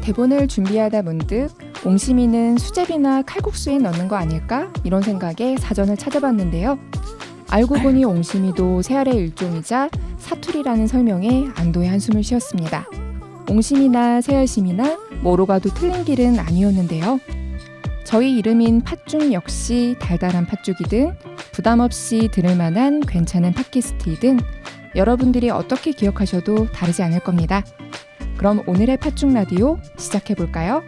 대본을 준비하다 문득 옹심이는 수제비나 칼국수에 넣는 거 아닐까? 이런 생각에 사전을 찾아봤는데요. 알고 보니 옹심이도 새알의 일종이자 사투리라는 설명에 안도의 한숨을 쉬었습니다. 옹심이나 새알심이나 뭐로 가도 틀린 길은 아니었는데요. 저희 이름인 팥죽 역시 달달한 팥죽이든 부담 없이 들을 만한 괜찮은 팟캐스트이든 여러분들이 어떻게 기억하셔도 다르지 않을 겁니다. 그럼 오늘의 팥죽 라디오 시작해 볼까요?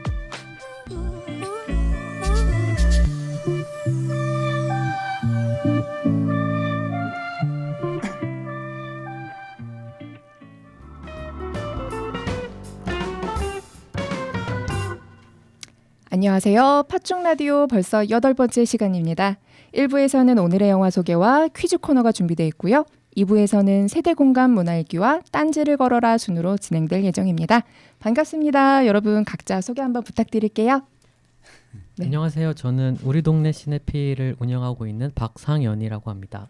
안녕하세요. 팥죽 라디오 벌써 8번째 시간입니다. 1부에서는 오늘의 영화 소개와 퀴즈 코너가 준비되어 있고요. 2부에서는 세대공감 문화일기와 딴지를 걸어라 순으로 진행될 예정입니다. 반갑습니다. 여러분 각자 소개 한번 부탁드릴게요. 네. 안녕하세요. 저는 우리 동네 시네필을 운영하고 있는 박상연이라고 합니다.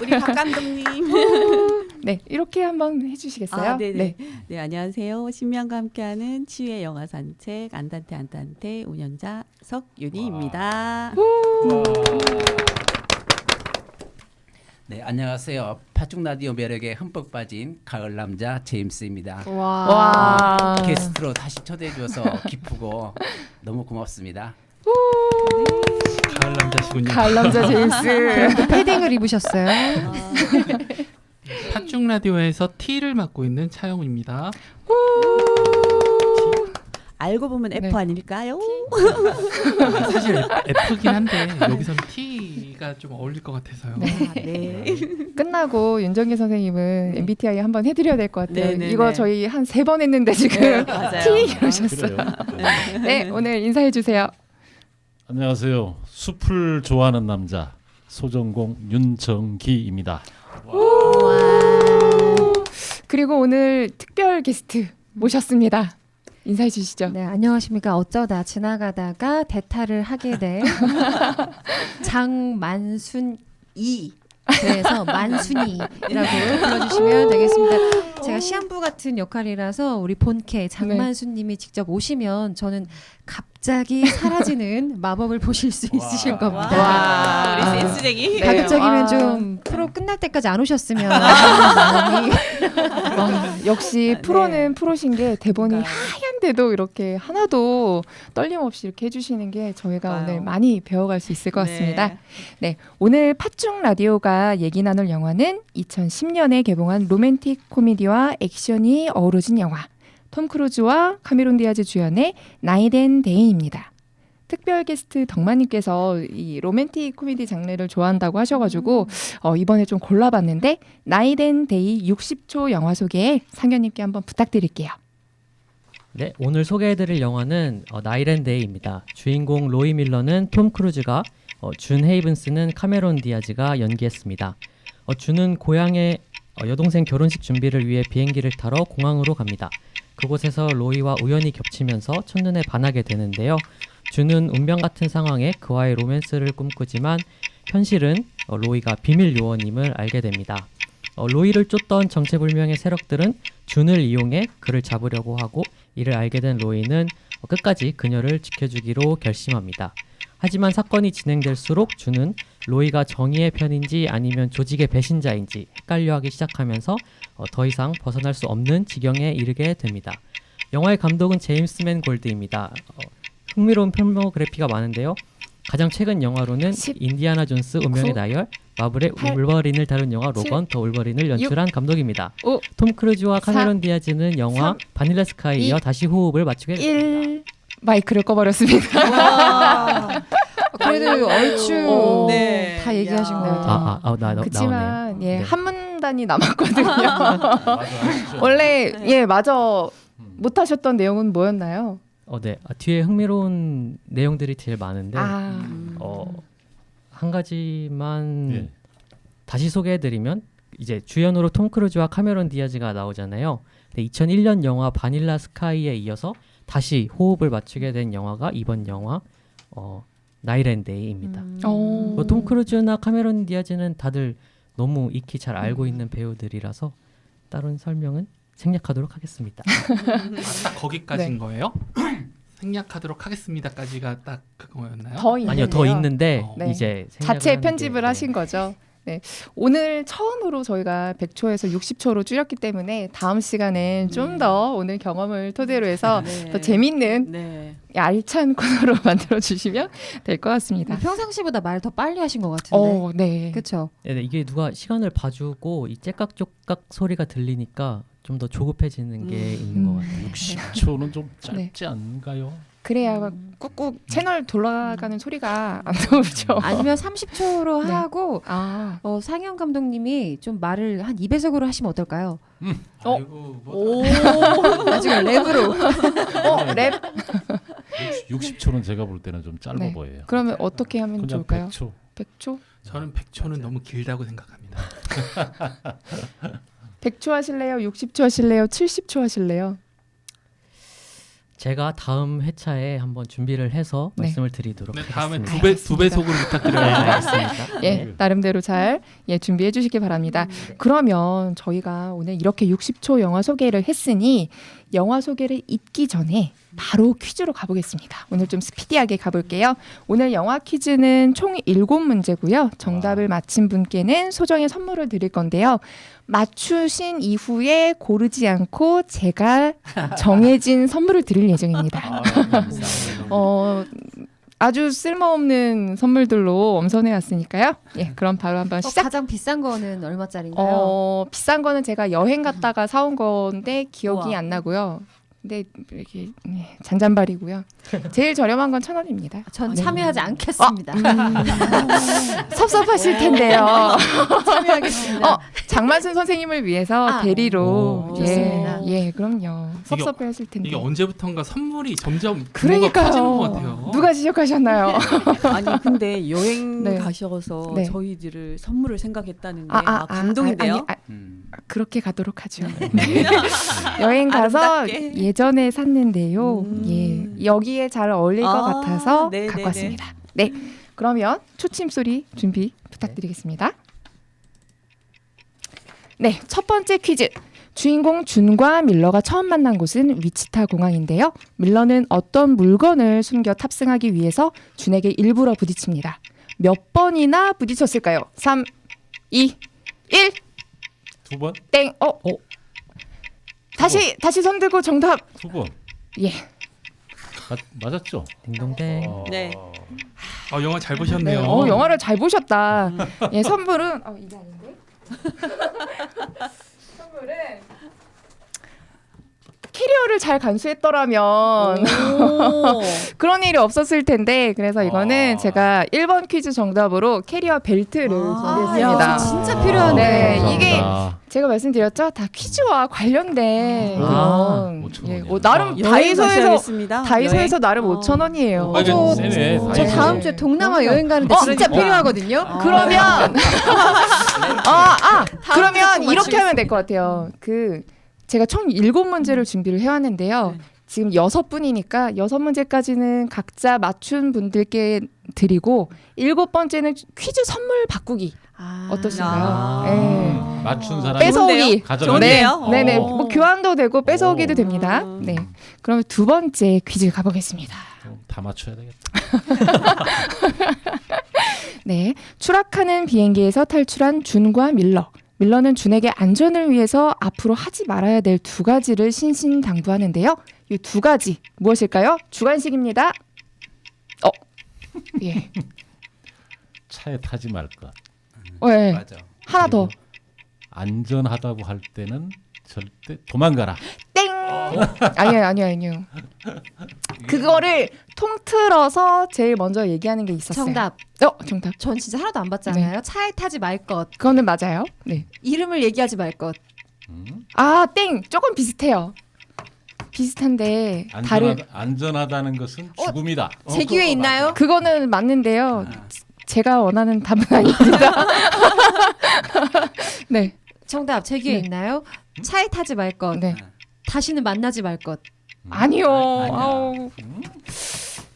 우리 박 감독님. 네, 이렇게 한번 해주시겠어요? 네, 안녕하세요. 신명과 함께하는 치유의 영화 산책 안단테 운영자 석윤희입니다. 네, 안녕하세요. 팥죽 라디오 매력에 흠뻑 빠진 가을 남자 제임스입니다. 와. 게스트로 다시 초대해 주셔서 기쁘고 너무 고맙습니다. 가을 남자시군요. 가을 남자 제임스. 패딩을 입으셨어요. 팥죽 라디오에서 T를 맡고 있는 차영우입니다. 알고 보면 F 네. 아닐까요? 사실 F긴 한데 여기서는 T가 좀 어울릴 것 같아서요. 네. 끝나고 윤정기 선생님은 MBTI 한번 해드려야 될 것 같아요. 네. 이거 저희 한 3번 했는데 지금 맞아요. T 이러셨어요. 네, 오늘 인사해 주세요. 안녕하세요. 숲을 좋아하는 남자 소전공 윤정기입니다. 그리고 오늘 특별 게스트 모셨습니다. 인사해 주시죠. 네, 안녕하십니까. 어쩌다 지나가다가 대타를 하게 된 장만순이. 그래서 만순이라고 불러주시면 되겠습니다. 제가 시한부 같은 역할이라서 우리 본캐 장만순님이 직접 오시면 저는 갑자기 사라지는 마법을 보실 수 있으실 겁니다. 와, 우리 센스쟁이. 네. 가급적이면 좀 프로 끝날 때까지 안 오셨으면 하는 마음이. 역시 프로는 프로신 게 대본이 그러니까요. 하얀데도 이렇게 하나도 떨림 없이 이렇게 해주시는 게 저희가 그러니까요. 오늘 많이 배워갈 수 있을 것 같습니다. 네, 오늘 팥죽 라디오가 얘기 나눌 영화는 2010년에 개봉한 로맨틱 코미디와 액션이 어우러진 영화 톰 크루즈와 카메론 디아즈 주연의 나잇 앤 데이입니다. 특별 게스트 덕마님께서 이 로맨틱 코미디 장르를 좋아한다고 하셔가지고 이번에 좀 골라봤는데 나잇 앤 데이 60초 영화 소개 상현님께 한번 부탁드릴게요. 네, 오늘 소개해드릴 영화는 나잇 앤 데이입니다. 주인공 로이 밀러는 톰 크루즈가 준 헤이븐스는 카메론 디아즈가 연기했습니다. 준은 고향의 여동생 결혼식 준비를 위해 비행기를 타러 공항으로 갑니다. 그곳에서 로이와 우연히 겹치면서 첫눈에 반하게 되는데요. 준은 운명 같은 상황에 그와의 로맨스를 꿈꾸지만 현실은 로이가 비밀 요원임을 알게 됩니다. 로이를 쫓던 정체불명의 세력들은 준을 이용해 그를 잡으려고 하고 이를 알게 된 로이는 끝까지 그녀를 지켜주기로 결심합니다. 하지만 사건이 진행될수록 준은 로이가 정의의 편인지 아니면 조직의 배신자인지 헷갈려하기 시작하면서 더 이상 벗어날 수 없는 지경에 이르게 됩니다. 영화의 감독은 제임스 맨 골드입니다. 흥미로운 필모그래피가 많은데요. 가장 최근 영화로는 인디아나 존스 운명의 다이얼, 마블의 8, 울버린을 다룬 영화 로건 더 울버린을 연출한 감독입니다. 5, 톰 크루즈와 4, 카메론 디아즈는 영화 3, 바닐라 스카이에 이어 2, 다시 호흡을 맞추게 됩니다. 1 마이크를 꺼버렸습니다. 그래도 얼추 네. 다 얘기하신 야. 것 같아요. 나오네요. 그치만 예, 네. 한 문단이 남았거든요. 원래 마저 못하셨던 내용은 뭐였나요? 네. 뒤에 흥미로운 내용들이 제일 많은데 한 가지만 예. 다시 소개해드리면 이제 주연으로 톰 크루즈와 카메론 디아즈가 나오잖아요. 근데 2001년 영화 바닐라 스카이에 이어서 다시 호흡을 맞추게 된 영화가 이번 영화 나잇 앤 데이입니다. 톰 크루즈나 카메론 디아즈는 다들 너무 익히 잘 알고 있는 배우들이라서 다른 설명은 생략하도록 하겠습니다. 딱 거기까지인 네. 거예요? 생략하도록 하겠습니다까지가 딱 그거였나요? 더 있는데요. 아니요, 더 있는데 네. 이제 생략을 자체 하는 게, 편집을 네. 하신 거죠. 네. 오늘 처음으로 저희가 100초에서 60초로 줄였기 때문에 다음 시간엔 좀 더 오늘 경험을 토대로 해서 네. 더 재밌는 네. 알찬 코너로 만들어 주시면 될 것 같습니다. 평상시보다 말 더 빨리 하신 것 같은데. 네. 그렇죠. 네, 이게 누가 시간을 봐주고 이 째깍쪼깍 소리가 들리니까 좀 더 조급해지는 게 있는 것 같아요. 60초는 좀 짧지 않은가요? 그래야 꾹꾹 채널 돌아가는 소리가 안 나오죠. 아니면 30초로 네. 하고 아, 상현 감독님이 좀 말을 한 2배속으로 하시면 어떨까요? 아이고 뭐 오. 나중에 랩으로. 랩? 60초는 제가 볼 때는 좀 짧아 네. 보여요. 그러면 어떻게 하면 그냥 좋을까요? 100초. 100초? 저는 100초는 너무 길다고 생각합니다. 100초 하실래요? 60초 하실래요? 70초 하실래요? 제가 다음 회차에 한번 준비를 해서 네. 말씀을 드리도록 네, 다음에 하겠습니다. 두 배속으로 네, 부탁드려요. 알겠습니다. 예, 네. 나름대로 잘 준비해 주시기 바랍니다. 그러면 저희가 오늘 이렇게 60초 영화 소개를 했으니 영화 소개를 잊기 전에 바로 퀴즈로 가보겠습니다. 오늘 좀 스피디하게 가볼게요. 오늘 영화 퀴즈는 총 7문제고요. 정답을 맞힌 분께는 소정의 선물을 드릴 건데요. 맞추신 이후에 고르지 않고 제가 정해진 선물을 드릴 예정입니다. 아주 쓸모없는 선물들로 엄선해 왔으니까요. 예, 그럼 바로 한번 시작. 가장 비싼 거는 얼마짜리인가요? 비싼 거는 제가 여행 갔다가 사온 건데 기억이 우와. 안 나고요. 근데 이렇게 잔잔바리고요. 제일 저렴한 건 1,000원입니다. 전 참여하지 않겠습니다. 섭섭하실 텐데요. 참여하겠습니다. 장만순 선생님을 위해서 아, 대리로 오, 좋습니다. 예, 그럼요. 섭섭해하실 텐데. 이게 언제부턴가 선물이 점점 규모가 그러니까요. 커지는 것 같아요. 누가 지적하셨나요? 아니 근데 여행 네. 가셔서 네. 저희들을 선물을 생각했다는 게 감동인데요. 그렇게 가도록 하죠. 여행 가서 아름답게. 예전에 샀는데요. 예, 여기에 잘 어울릴 것 아, 같아서 네네네. 갖고 왔습니다. 네, 그러면 초침 소리 준비 부탁드리겠습니다. 네, 첫 번째 퀴즈. 주인공 준과 밀러가 처음 만난 곳은 위치타 공항인데요. 밀러는 어떤 물건을 숨겨 탑승하기 위해서 준에게 일부러 부딪힙니다. 몇 번이나 부딪혔을까요? 3, 2, 1. 2번? 땡. 다시 손 들고 정답. 2번. 예. 맞았죠? 딩동댕. 네. 영화 잘 보셨네요. 영화를 잘 보셨다. 예, 선물은 이게 아닌데. 선물은 캐리어를 잘 간수했더라면 오. 그런 일이 없었을 텐데 그래서 이거는 제가 1번 퀴즈 정답으로 캐리어 벨트를 준비했습니다. 야, 진짜 필요한데. 네, 이게 감사합니다. 제가 말씀드렸죠. 다 퀴즈와 관련된 그런 5,000원이야. 나름 여행 가셔야겠습니다. 다이소에서 여행? 나름 5,000원이에요. 아, 이게 세네. 저 다이소. 다음 주에 동남아 여행 가는데 진짜 필요하거든요. 그러면 그러면 꼭 이렇게 하면 될 것 같아요. 제가 총 7문제를 준비를 해왔는데요. 네. 지금 6분이니까 6문제까지는 각자 맞춘 분들께 드리고 7번째는 퀴즈 선물 바꾸기 어떠신가요? 네. 맞춘 사람이 뺏어오기. 가져가는 네, 좋은데요? 네네. 오. 뭐 교환도 되고 뺏어오기도 됩니다. 네. 그럼 두 번째 퀴즈 가보겠습니다. 다 맞춰야 되겠다. 네, 추락하는 비행기에서 탈출한 준과 밀러. 밀러는 준에게 안전을 위해서 앞으로 하지 말아야 될 2가지를 신신당부하는데요. 이 2가지 무엇일까요? 주관식입니다. 예. 차에 타지 말 것. 네. 맞아. 하나 더. 안전하다고 할 때는 절대 도망가라. 땡. 아니요. 그거를 통틀어서 제일 먼저 얘기하는 게 있었어요. 정답. 정답. 전 진짜 하나도 안 봤잖아요. 차에 타지 말 것. 그거는 맞아요. 네. 이름을 얘기하지 말 것. 땡. 조금 비슷해요. 비슷한데 다른 안전하다는 것은 죽음이다. 제 기회 있나요? 그거는 맞는데요. 제가 원하는 답은 아닙니다. 네. 정답 제 기회 네. 있나요? 차에 타지 말 것. 네. 다시는 만나지 말 것. 아니요. 아니야. 아우.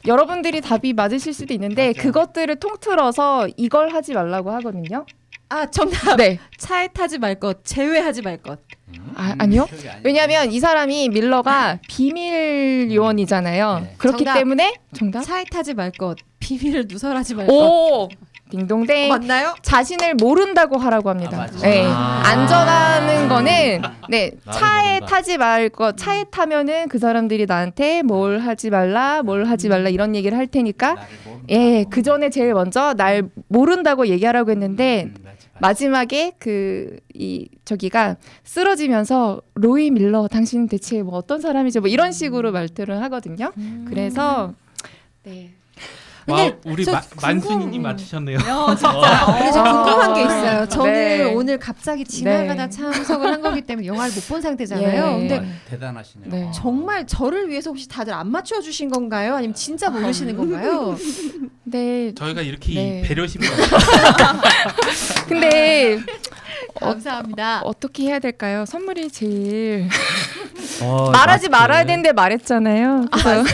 여러분들이 답이 맞으실 수도 있는데 맞아. 그것들을 통틀어서 이걸 하지 말라고 하거든요. 정답. 네. 차에 타지 말 것. 제외하지 말 것. 아니요. 기억이 안 나요. 왜냐하면 이 사람이 밀러가 비밀 요원이잖아요. 네. 그렇기 정답. 때문에 정답. 차에 타지 말 것, 비밀을 누설하지 말 것. 오, 딩동댕. 맞나요? 자신을 모른다고 하라고 합니다. 맞아요. 네. 아. 안전하는 거는 네 나를 차에 모른다. 타지 말 것. 차에 타면은 그 사람들이 나한테 뭘 하지 말라, 뭘 하지 말라 이런 얘기를 할 테니까 나를 모른다. 예, 그 전에 제일 먼저 날 모른다고 얘기하라고 했는데 맞아. 마지막에 저기가 쓰러지면서 로이 밀러 당신 대체 뭐 어떤 사람이죠? 뭐 이런 식으로 말투를 하거든요. 그래서 네. 와, 우리 저 만순이님 궁금- 맞추셨네요. 근데 저 궁금한 게 있어요. 저는 네. 오늘 갑자기 지나가다 참석을 한 거기 때문에 영화를 못 본 상태잖아요. 예. 근데 대단하시네요. 네. 정말 저를 위해서 혹시 다들 안 맞춰 주신 건가요? 아니면 진짜 모르시는 건가요? 네. 저희가 이렇게 네. 배려심이 근데 감사합니다. 어떻게 해야 될까요? 선물이 제일 어, 말하지 마스크. 말아야 되는데 말했잖아요. 그래서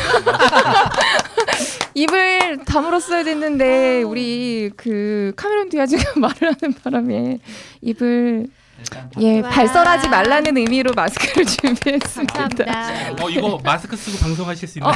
입을 다물었어야 됐는데 우리 그 카메론 디아즈가 말을 하는 바람에 입을 일단 예 와. 발설하지 말라는 의미로 마스크를 준비했습니다. 감사합니다. 이거 마스크 쓰고 방송하실 수 있나요?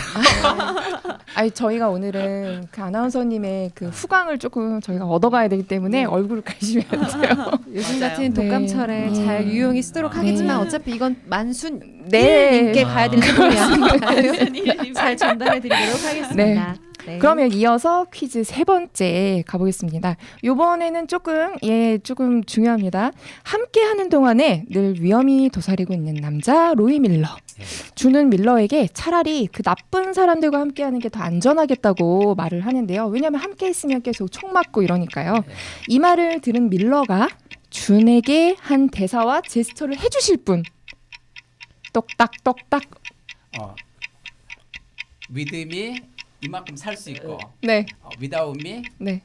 아니 저희가 오늘은 그 아나운서님의 그 후광을 조금 저희가 얻어가야 되기 때문에 얼굴을 가리시면 안 돼요. 요즘 맞아요. 같은 독감철에 네. 잘 유용히 쓰도록 네. 하겠지만 어차피 이건 만순 네. 님께 가야 될 선물이 아니니까요. 일님. 잘 전달해 드리도록 하겠습니다. 네. 그러면 이어서 퀴즈 세 번째 가보겠습니다. 요번에는 조금 중요합니다. 함께하는 동안에 늘 위험이 도사리고 있는 남자 로이 밀러. 주는 밀러에게 차라리 그 나쁜 사람들과 함께하는 게 더 안전하겠다고 말을 하는데요. 왜냐하면 함께 있으면 계속 총 맞고 이러니까요. 이 말을 들은 밀러가 준에게 한 대사와 제스처를 해주실 분. 똑딱똑딱. 믿음이 이만큼 살 수 있고 네, without me 네.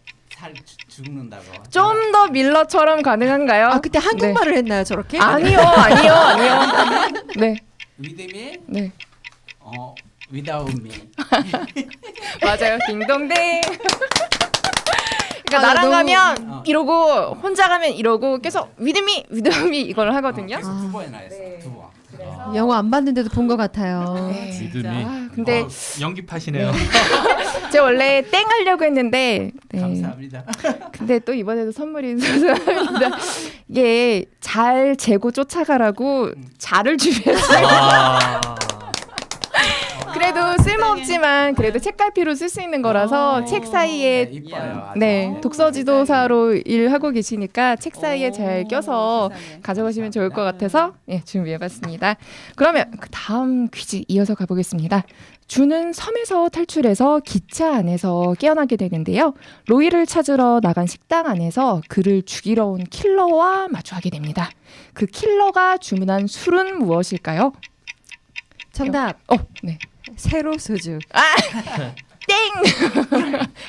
죽는다고. 좀 더 밀러처럼 가능한가요? 아 그때 한국말을 했나요 저렇게? 아니요. 네, 믿음이 네. without me. 맞아요. 딩동댕. 그러니까 아, 나랑 너무- 가면 이러고 혼자 가면 이러고 계속 위드미 이걸 하거든요. 계속 두 번이나 했어. 두 번. 영화 안 봤는데도 본 것 같아요. 네. 믿음이 아, 근데 연기파시네요. 제가 원래 땡 하려고 했는데 네. 감사합니다. 근데 또 이번에도 선물이 소소합니다. 이게 잘 재고 쫓아가라고 잘을 준비했어요. 아. 그래도 쓸모없지만 그래도 책갈피로 쓸 수 있는 거라서 책 사이에 이뻐요. 아주. 네, 독서 지도사로 일하고 계시니까 책 사이에 잘 껴서 세상에. 가져가시면 좋을 것 같아서 예, 준비해봤습니다. 그러면 그 다음 퀴즈 이어서 가보겠습니다. 주는 섬에서 탈출해서 기차 안에서 깨어나게 되는데요. 로이를 찾으러 나간 식당 안에서 그를 죽이러 온 킬러와 마주하게 됩니다. 그 킬러가 주문한 술은 무엇일까요? 정답 네. 세로 소주. 땡!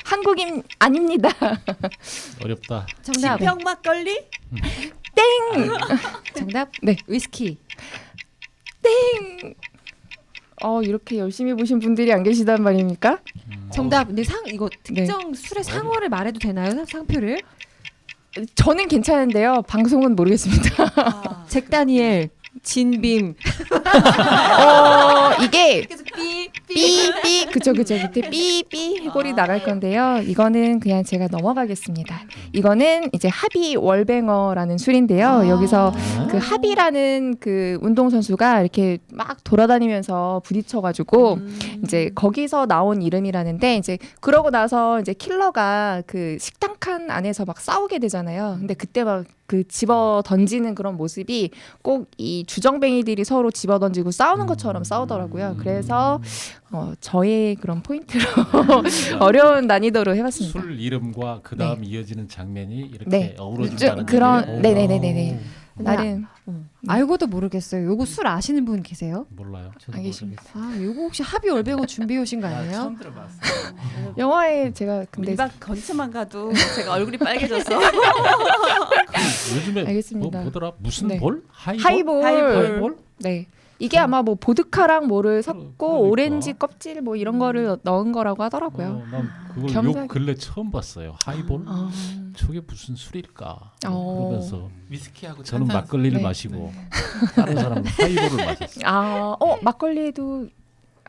한국인 아닙니다. 어렵다. 정답 평 막걸리? 정답 네. 위스키. 이렇게 열심히 보신 분들이 안 계시단 말입니까? 정답. 근데 이거 특정 술의 상호를 말해도 되나요? 상표를? 저는 괜찮은데요. 방송은 모르겠습니다. 잭 다니엘, 진빔. 이게 그래서 삐 삐삐 그쵸 밑에 삐삐 해골이 나갈 건데요. 이거는 그냥 제가 넘어가겠습니다. 이거는 이제 하비 월뱅어라는 술인데요. 여기서 그 하비라는 그 운동 선수가 이렇게 막 돌아다니면서 부딪혀가지고 이제 거기서 나온 이름이라는데 이제 그러고 나서 이제 킬러가 그 식당 칸 안에서 막 싸우게 되잖아요. 근데 그때 막 그 집어 던지는 그런 모습이 꼭 이 주정뱅이들이 서로 집어 던지고 싸우는 것처럼 싸우더라고요. 그래서 저의 그런 포인트로 어려운 난이도로 해봤습니다. 술 이름과 그 다음 이어지는 장면이 이렇게 네. 어우러진다는 그런 얘기예요? 네네네네. 근데 나름 알고도 모르겠어요. 요거 술 아시는 분 계세요? 몰라요. 저도 알겠습니다. 아, 요거 혹시 합의 월뱅어 준비해 오신 거 나 아니에요? 처음 들어봤어. 영화에 제가 근데 밀박 건처만 가도 제가 얼굴이 빨개졌어. 요즘에 알겠습니다. 뭐더라? 무슨 네. 볼? 하이볼? 하이볼. 하이볼. 하이볼? 네. 이게 아마 뭐 보드카랑 뭐를 섞고 그러니까. 오렌지 껍질 뭐 이런 거를 넣은 거라고 하더라고요. 난 그걸 겸사겸. 요 근래 처음 봤어요. 하이볼? 아. 저게 무슨 술일까? 어. 그러면서 위스키하고 저는 탄산. 막걸리를 네. 마시고 다른 사람은 하이볼을 마셨어요. 막걸리에도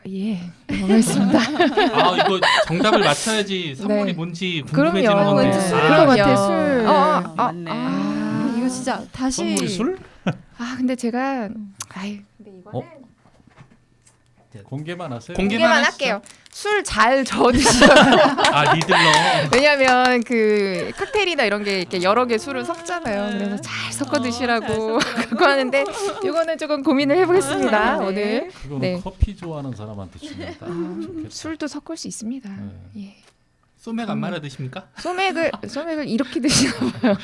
예, 먹었습니다. 아 이거 정답을 맞춰야지 선물이 네. 뭔지 그럼요. 궁금해지는 건데. 왠지 술일 아, 것 같아, 술. 맞네. 이거 진짜 다시 선물이 술? 근데 제가 근데 이거는 공개만 하세요. 공개만 하시죠. 할게요. 술 잘 저어 드시라고. 아 리들러. 왜냐면 그 칵테일이나 이런 게 이렇게 여러 개 술을 섞잖아요. 그래서 잘 섞어 드시라고 갖고 하는데 이거는 조금 고민을 해보겠습니다. 네. 오늘 그거는 네. 커피 좋아하는 사람한테 주면 딱 좋겠다. 술도 섞을 수 있습니다. 네. 예. 소맥 안 말아 드십니까? 소맥을 이렇게 드시나 봐요.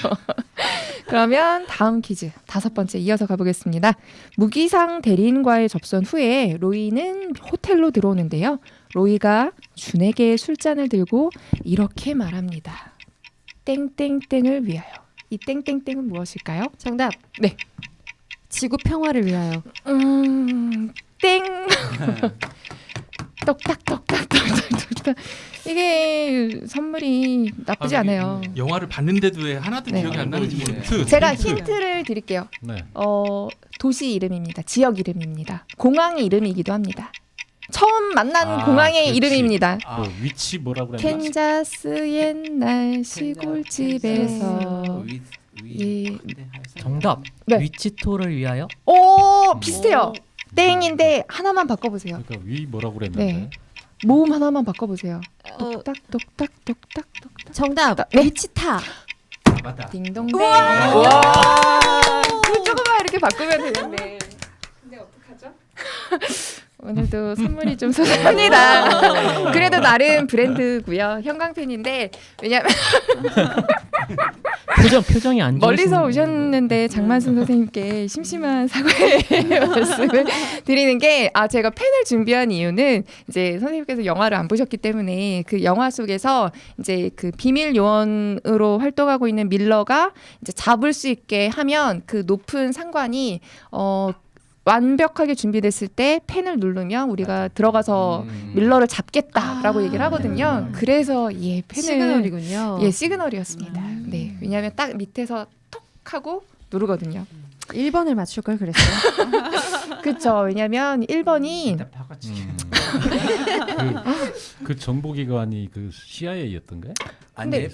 그러면 다음 퀴즈 5번째 이어서 가보겠습니다. 무기상 대리인과의 접선 후에 로이는 호텔로 들어오는데요. 로이가 준에게 술잔을 들고 이렇게 말합니다. 땡땡땡을 위하여. 이 땡땡땡은 무엇일까요? 정답. 네. 지구 평화를 위하여. 땡. 똑딱똑딱똑딱똑딱. 이게 선물이 나쁘지 않아요. 영화를 봤는데도 왜 하나도 네. 기억이 안 나는지 네. 모르겠어요. 제가 힌트를 드릴게요. 네. 도시 이름입니다. 지역 이름입니다. 공항 이름이기도 합니다. 처음 만난 아, 공항의 그렇지. 이름입니다. 그 위치 뭐라고 그랬나? 캔자스 옛날 시골집에서 예. 정답. 네. 위치토를 위하여. 오 비슷해요. 땡인데 하나만 바꿔보세요. 그러니까 위 뭐라고 그랬는데? 네. 모음 하나만 바꿔보세요. 어, 똑딱똑딱똑딱. 정답. 네. 위치타. 맞다. 딩동댕. 와. 그 조금만 이렇게 바꾸면 되는데. 근데 어떡하죠? 오늘도 선물이 좀 소중합니다. 그래도 나름 브랜드고요. 형광펜인데 왜냐면 표정이 안 멀리서 좋으신- 오셨는데 장만순 선생님께 심심한 사과의 말씀을 드리는 게 제가 펜을 준비한 이유는 이제 선생님께서 영화를 안 보셨기 때문에 그 영화 속에서 이제 그 비밀 요원으로 활동하고 있는 밀러가 이제 잡을 수 있게 하면 그 높은 상관이 완벽하게 준비됐을 때 펜을 누르면 우리가 들어가서 밀러를 잡겠다라고 얘기를 하거든요. 그래서 펜을 시그널이군요. 시그널이었습니다. 네, 왜냐하면 딱 밑에서 톡 하고 누르거든요. 1번을 맞출 걸 그랬어요. 그렇죠. 왜냐하면 1번이 일단 바꿔치기. 그 정보기관이 그 CIA였던가요? 아니 근데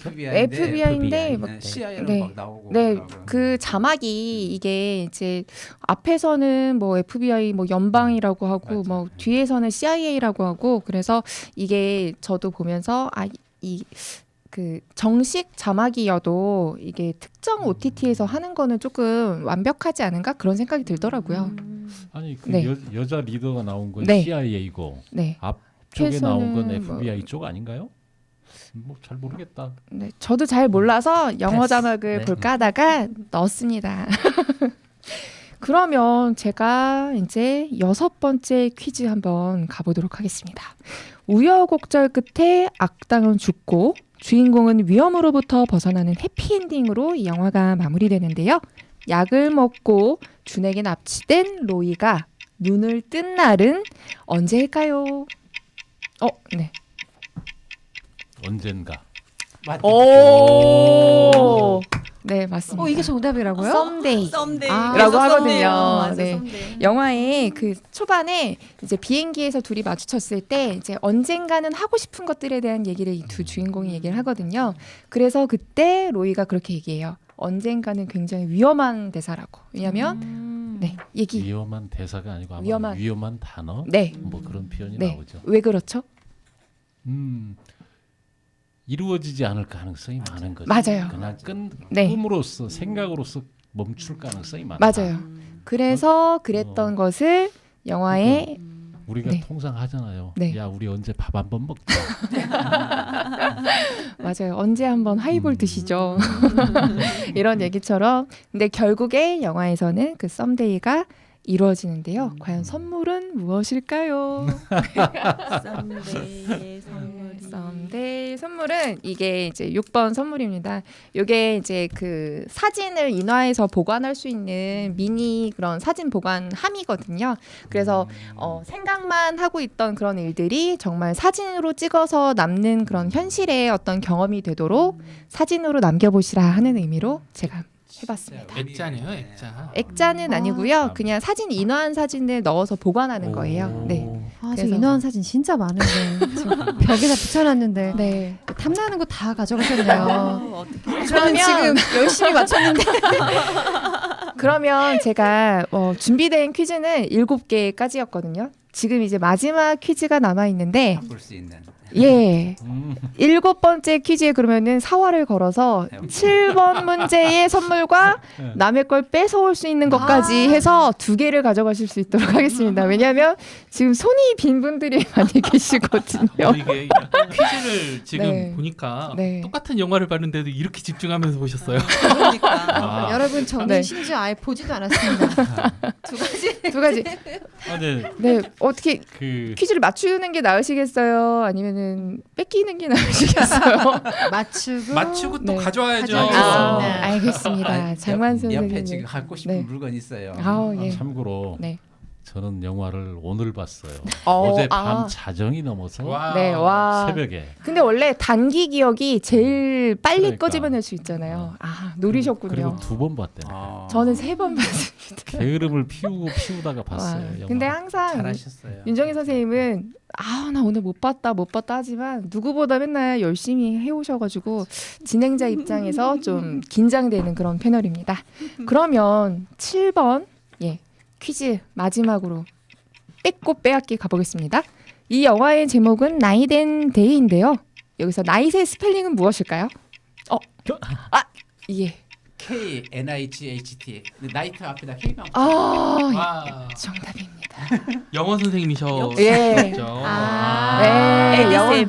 FBI인데 막 CIA로 네. 막 나오고. 네, 그러더라고요. 그 자막이 이게 이제 앞에서는 뭐 FBI 뭐 연방이라고 하고 맞아요. 뭐 뒤에서는 CIA라고 하고 그래서 이게 저도 보면서 그 정식 자막이어도 이게 특정 OTT에서 하는 거는 조금 완벽하지 않은가 그런 생각이 들더라고요. 아니 그 네. 여자 리더가 나온 건 네. CIA이고 네, 앞쪽에 나온 건 앞에서는 FBI 쪽 아닌가요? 뭐 잘 모르겠다. 네, 저도 잘 몰라서 영어 패스. 자막을 네. 볼까 하다가 넣었습니다. 그러면 제가 이제 6번째 퀴즈 한번 가보도록 하겠습니다. 우여곡절 끝에 악당은 죽고 주인공은 위험으로부터 벗어나는 해피엔딩으로 이 영화가 마무리되는데요. 약을 먹고 준에게 납치된 로이가 눈을 뜬 날은 언제일까요? 네. 언젠가. 맞다. 오, 네 맞습니다. 이게 정답이라고요? 썸데이. 썸데이. 라고 하거든요. 맞아, 네. 썸데이. 영화의 그 초반에 이제 비행기에서 둘이 마주쳤을 때 이제 언젠가는 하고 싶은 것들에 대한 얘기를 이 두 주인공이 얘기를 하거든요. 그래서 그때 로이가 그렇게 얘기해요. 언젠가는 굉장히 위험한 대사라고. 왜냐하면 네 얘기. 위험한 대사가 아니고 아마 위험한. 위험한 단어 네. 뭐 그런 표현이 네. 나오죠. 왜 그렇죠? 이루어지지 않을 가능성이 많은 거죠. 맞아요. 그냥 네. 꿈으로서 생각으로서 멈출 가능성이 많다. 맞아요. 그래서 그랬던 것을 영화에 우리가 네. 통상 하잖아요. 네. 야 우리 언제 밥 한번 먹자. 맞아요. 언제 한번 하이볼 드시죠. 이런 얘기처럼. 근데 결국에 영화에서는 그 썸데이가 이루어지는데요. 과연 선물은 무엇일까요? 썸데이의 선물. 썸데이 선물은 이게 이제 6번 선물입니다. 이게 이제 그 사진을 인화해서 보관할 수 있는 미니 그런 사진 보관함이거든요. 그래서 생각만 하고 있던 그런 일들이 정말 사진으로 찍어서 남는 그런 현실의 어떤 경험이 되도록 사진으로 남겨보시라 하는 의미로 제가 해봤습니다. 액자네요, 액자. 액자는 아니고요. 참. 그냥 사진 인화한 사진을 넣어서 보관하는 거예요. 네. 아, 저 그래서- 인화한 사진 진짜 많은데 지금 벽에다 붙여놨는데 네. 탐나는 거 다 가져가셨네요. 저는 그러면 지금 열심히 맞췄는데 그러면 제가 준비된 퀴즈는 7개까지였거든요. 지금 이제 마지막 퀴즈가 남아 있는데 바꿀 수 있는. 예. 7번째 퀴즈에 그러면은 사활을 걸어서 7번 문제의 선물과 남의 걸 뺏어올 수 있는 것까지 해서 2개를 가져가실 수 있도록 하겠습니다. 왜냐하면 지금 손이 빈 분들이 많이 계시거든요. 이게 약간 퀴즈를 지금 네. 보니까 네. 똑같은 영화를 봤는데도 이렇게 집중하면서 보셨어요. 그러니까. 아, 여러분 저는 네. 심지어 아예 보지도 않았습니다. 두 가지. 근데 네. 어떻게 그 퀴즈를 맞추는 게 나으시겠어요? 아니면은 뺏기는 게 나으시겠어요? 맞추고 또 네. 가져와야죠. 가져와야죠. 알겠습니다. 장만 선생님. 옆에 지금 갖고 싶은 네. 물건 있어요. 예. 참고로 네. 저는 영화를 오늘 봤어요. 어, 어제 아. 밤 자정이 넘어서 와. 네, 와. 새벽에. 근데 원래 단기 기억이 제일 빨리 그러니까. 끄집어낼 수 있잖아요. 아, 노리셨군요. 그리고 2번 봤대. 아, 저는 3번 봤습니다. 게으름을 피우다가 봤어요. 와, 영화. 근데 항상 잘하셨어요. 윤정희 선생님은 나 오늘 못 봤다 하지만 누구보다 맨날 열심히 해오셔가지고 진행자 입장에서 좀 긴장되는 그런 패널입니다. 그러면 7번 퀴즈 마지막으로 뺏고 빼앗기 가보겠습니다. 이 영화의 제목은 나잇 앤 데이인데요. 여기서 나잇의 스펠링은 무엇일까요? 예. KNIGHT. 나이트 앞에다 K가 와. 정답입니다. 영어 선생님이셨죠. 예. 네, 영화.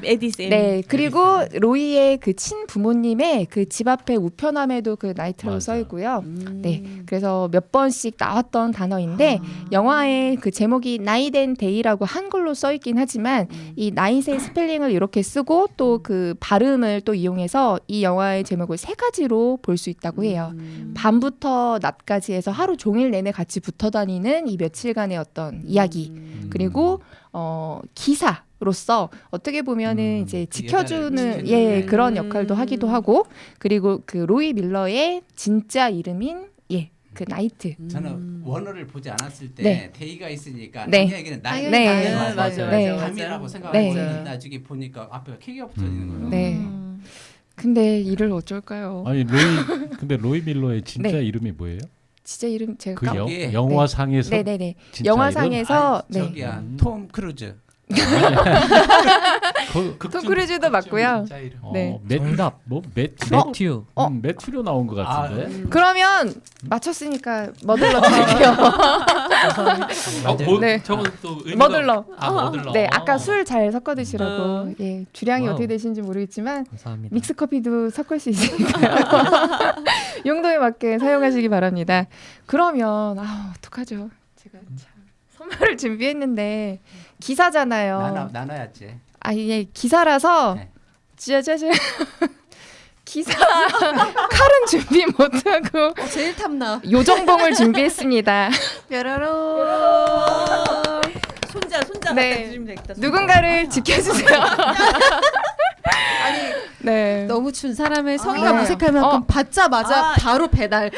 에디쌤. 네, 그리고 로이의 그 친부모님의 그 집 앞에 우편함에도 그 나이트라고 맞아. 써 있고요. 네, 그래서 몇 번씩 나왔던 단어인데 영화의 그 제목이 나잇 앤 데이라고 한글로 써 있긴 하지만 이 나잇의 스펠링을 이렇게 쓰고 또 그 발음을 또 이용해서 이 영화의 제목을 3가지로 볼 수 있다고 해요. 밤부터 낮까지 해서 하루 종일 내내 같이 붙어 다니는 이 며칠간의 어떤 이야기 그리고 기사로서 어떻게 보면은 이제 그 지켜주는 여자를 지키는. 그런 역할도 하기도 하고 그리고 그 로이 밀러의 진짜 이름인 그 나이트. 저는 원어를 보지 않았을 때 네. 데이가 있으니까 네. 당연히는 나이 네. 맞아, 네. 밤이라고 네. 생각하고 나중에 보니까 앞에 K가 붙어 있는 거예요. 네. 근데 이를 어쩔까요? 아니 근데 로이 밀러의 진짜 네. 이름이 뭐예요? 진짜 이름 제가 그 거기에- 영화상에서 네네네. 진짜 영화상에서 아니, 저기야 음. 톰 크루즈. 톰 크루즈도 맞고요. 진짜 이름. 네. 정답. 매튜. 매튜. 매튜로 나온 것 같은데. 그러면 맞췄으니까 머들러 드릴게요. 네. 저건 또 의미가- 머들러. 머들러. 네, 아까 술 잘 섞어 드시라고. 예, 주량이 와우. 어떻게 되시는지 모르겠지만 감사합니다. 믹스 커피도 섞을 수 있으니까요. 용도에 맞게 사용하시기 바랍니다. 그러면 어떡하죠? 제가 참 선물을 준비했는데 기사잖아요. 나눠야지. 예, 기사라서 네. 짜자자. 기사 칼은 준비 못하고 제일 탐나. 요정봉을 준비했습니다. 뾰로롱. 손자 네. 갖다 주시면 되겠다. 누군가를 지켜주세요. 네. 너무 준 사람의 성의가 네. 무색할 만큼 받자마자 아. 바로 배달.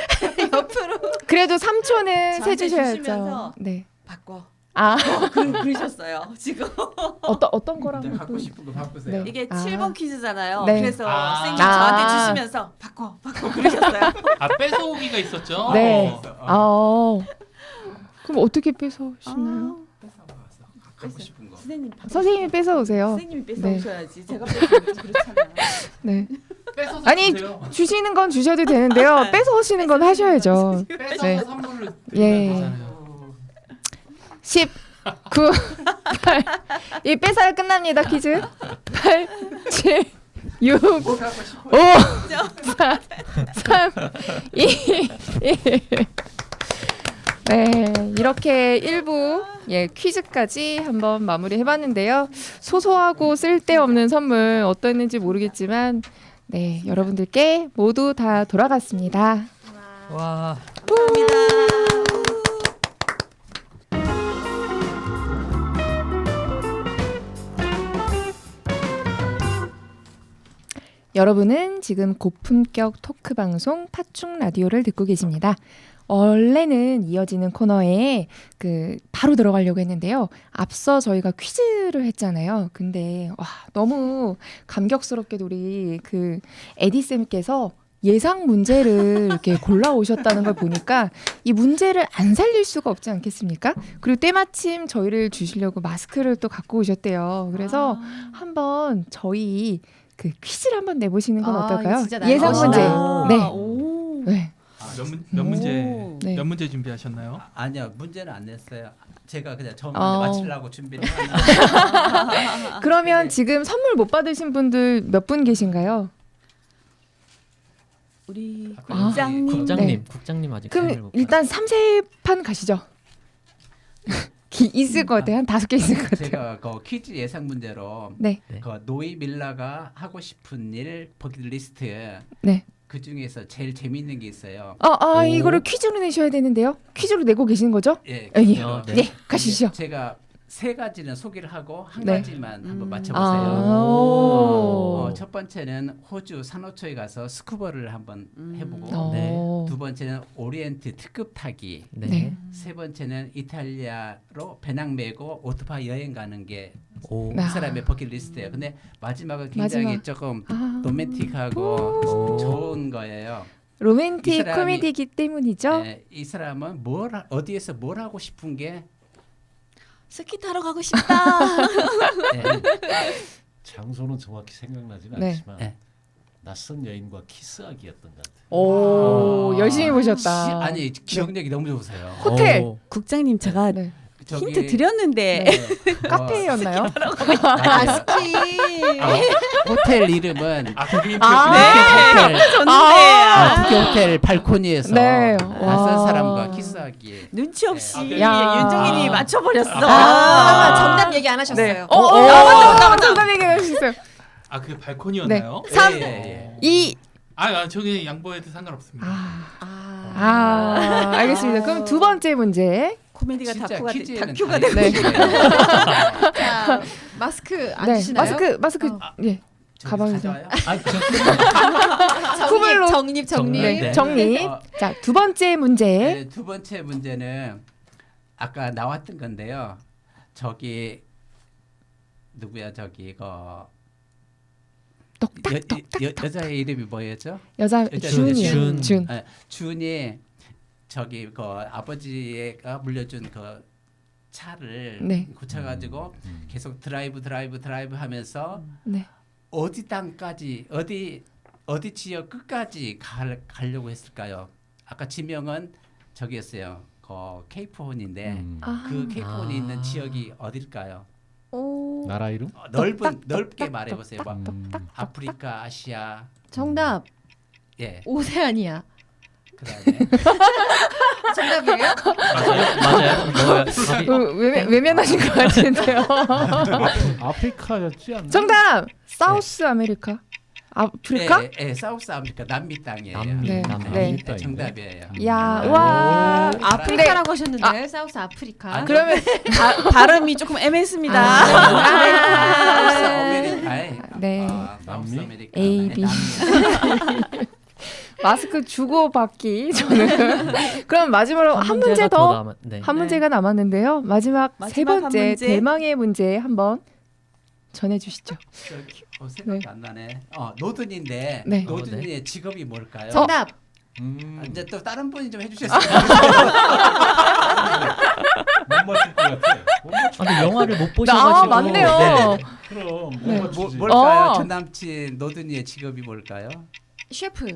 옆으로. 그래도 3초는 저한테 세주셔야죠. 주시면서 네. 바꿔. 아 그러셨어요. 지금 어떤 거라고? 갖고 또- 싶은 거 바꾸세요. 네. 이게 아. 7번 퀴즈잖아요. 네. 그래서 아. 선생님 아. 저한테 주시면서 바꿔 그러셨어요. 뺏어오기가 있었죠. 네. 그럼 어떻게 뺏어오시나요? 갖고 싶은 거. 선생님 바꿔. 선생님이 뺏어오세요. 선생님이 뺏어 네. 오셔야지. 제가 뺏으면 좀 그렇잖아요. 네. 뺏어서 아니 주세요. 주시는 건 주셔도 되는데요. 뺏어오시는 건 하셔야죠. 뺏어서 네. 선물을 예. 드리면 되잖아요. 10, 9, 8. 이 뺏어야 끝납니다. 퀴즈. 8, 7, 6, 5, 4, 3, 2, 1. 네, 이렇게 1부 퀴즈까지 한번 마무리해봤는데요. 소소하고 쓸데없는 선물 어떠했는지 모르겠지만 네, 여러분들께 모두 다 돌아갔습니다. 와. 여러분은 지금 고품격 토크 방송 팥죽 라디오를 듣고 계십니다. 원래는 이어지는 코너에 바로 들어가려고 했는데요. 앞서 저희가 퀴즈를 했잖아요. 근데 와, 너무 감격스럽게도 우리 에디쌤께서 예상 문제를 이렇게 골라오셨다는 걸 보니까 이 문제를 안 살릴 수가 없지 않겠습니까? 그리고 때마침 저희를 주시려고 마스크를 또 갖고 오셨대요. 그래서 한번 저희 퀴즈를 한번 내보시는 건 어떨까요? 진짜 예상 문제. 날카롭다. 네. 오. 네. 몇 문제 네. 몇 문제 준비하셨나요? 아니요, 문제는 안 냈어요. 제가 그냥 처음 어. 맞추려고 준비를 했는데 그러면 네. 지금 선물 못 받으신 분들 몇 분 계신가요? 우리 아, 국장님. 국장님 아직 그럼 선물 못 일단 3세판 가시죠. 있을 것 같아요. 한 5개 있을 것 같아요. 제가 그 퀴즈 예상 문제로 네. 그 노이 밀라가 하고 싶은 일 버킷리스트에 네. 그 중에서 제일 재미있는 게 있어요. 오. 이거를 퀴즈로 내셔야 되는데요. 퀴즈로 내고 계시는 거죠? 예, 예. 퀴즈로. 네. 네, 가시죠. 제가 3가지는 소개를 하고 한 네. 가지만 한번 아, 맞춰보세요. 오. 첫 번째는 호주 산호초에 가서 스쿠버를 한번 해보고 네. 두 번째는 오리엔트 특급 타기 네. 네. 세 번째는 이탈리아로 배낭 메고 오토바이 여행 가는 게 오. 그 아. 사람의 버킷리스트예요. 근데 마지막은 굉장히 마지막. 조금 아. 로맨틱하고 오. 좋은 거예요. 이 로맨틱 사람이- 코미디이기 때문이죠. 네, 이 사람은 어디에서 뭘 하고 싶은 게 스키 타러 가고 싶다. 네, 장소는 정확히 생각나지는 네. 않지만 네. 낯선 여인과 키스하기였던 것 같아요. 오, 아. 열심히 보셨다. 아니 기억력이 너무 좋으세요. 호텔. 오. 국장님 제가 네. 저기- 힌트 드렸는데 카페였나요? 아, 스키. 호텔 이름은 아, 그게 호텔 좋은데 북교 호텔 발코니에서 네. 낯선 와. 사람과 키스하기. 눈치 없이 야. 윤정일이 맞춰버렸어. 잠깐만 정답 얘기 안 하셨어요. 맞다. 정답 얘기해 주셨어요. 아, 그 발코니였나요? 네. 3, 예, 예. 2. 저기 양보해도 상관없습니다. 알겠습니다. 그럼 두 번째 문제. 코미디가 진짜 다큐가 퀴즈에는 다큐가 다 되고 네. 있어요. 자, 마스크 안 네. 주시나요? 마스크. 예. 저기 가방에서. 가져와요? 쿠블로. 정립. 네. 정리. 어, 자, 두 번째 문제. 네, 두 번째 문제는 아까 나왔던 건데요. 저기 누구야 저기 여자의 이름이 뭐였죠? 여자 준이요. 준. 준이 저기 아버지가 물려준 차를 네. 고쳐가지고 계속 드라이브 하면서 네. 어디 땅까지 어디 지역 끝까지 가려고 했을까요? 아까 지명은 저기였어요. 케이프혼인데 그 케이프혼이 있는 지역이 어딜까요? 나라 이름? 넓게 말해보세요. 막 아프리카, 아시아. 정답. 예. 오세아니아. 그다음에 정답이에요? 맞아요. 답이 외면하신 것 같은데요. 아프리카였지 않나? 정답. 사우스 아메리카. 아프리카? 예, 사우스 아메리카 남미 땅이에요. 남미, 네. 남미. 네. 네, 정답이에요. 야, 와. 아프리카라고 하셨는데 사우스 아프리카. 아니, 그러면 발음이 조금 애매했습니다. 사우스 아메리카에 네. 사우스 남미? 아메리카 A, B. 마스크 주고 받기 저는. 그럼 마지막으로 한 문제 문제가 더. 남았- 네. 한 문제가 남았는데요. 마지막 세 마지막 한 번째 문제. 대망의 문제 한번 전해 주시죠. 생각도 안 나네. 노든인데 네. 노든이의 직업이 뭘까요? 정답. 이제 또 다른 분이 좀 해주셨어요. 못 맞출 것 같아. 못 맞출 근데 영화를 못 보셔가지고. 맞네요. 네. 그럼 못 네. 맞추지. 뭘까요? 어. 전 남친 노든이의 직업이 뭘까요? 셰프.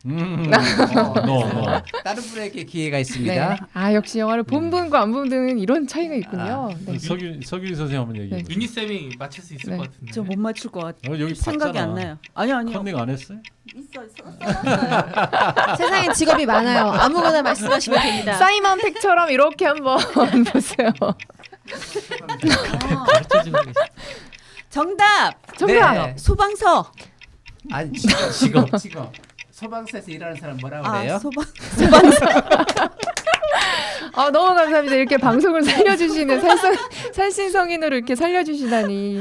너. 다른 분에게 기회가 네. 있습니다. 아 역시 영화를 본 분과 안 본 분은 이런 차이가 있군요. 네. 서균 선생님 한번 얘기해. 네. 유니 쌤이 맞힐 수 있을 네. 것 같은데. 저 못 맞출 것 같아. 여기 생각이 봤잖아. 안 나요. 아니요. 컨닝 안 했어요? 세상엔 직업이 많아요. 아무거나 말씀하시면 됩니다. 사이먼 팩처럼 이렇게 한번 보세요. 가르쳐주고 계시. 정답. 정답. 네. 소방서. 아니 지금 소방서에서 일하는 사람 뭐라고 그래요? 소방서. 아 너무 감사합니다. 이렇게 방송을 살려주시는 살신성인으로 이렇게 살려주시다니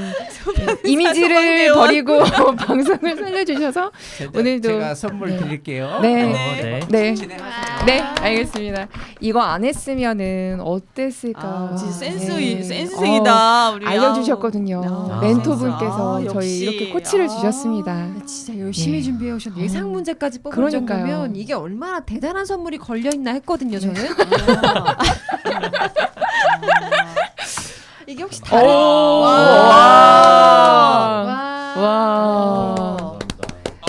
이미지를 버리고 방송을 살려주셔서 오늘도 제가 선물 네. 드릴게요. 네. 네. 진행하세요. 네, 알겠습니다. 이거 안 했으면은 어땠을까? 진짜 네. 센스생이다. 우리 알려주셨거든요. 아, 멘토분께서 아, 저희 역시. 이렇게 코치를 아. 주셨습니다. 진짜 열심히 네. 준비해 오셨는데 예상 문제까지 뽑은 그러니까요. 정도면 이게 얼마나 대단한 선물이 걸려 있나 했거든요. 저는 이게 혹시 다른 와.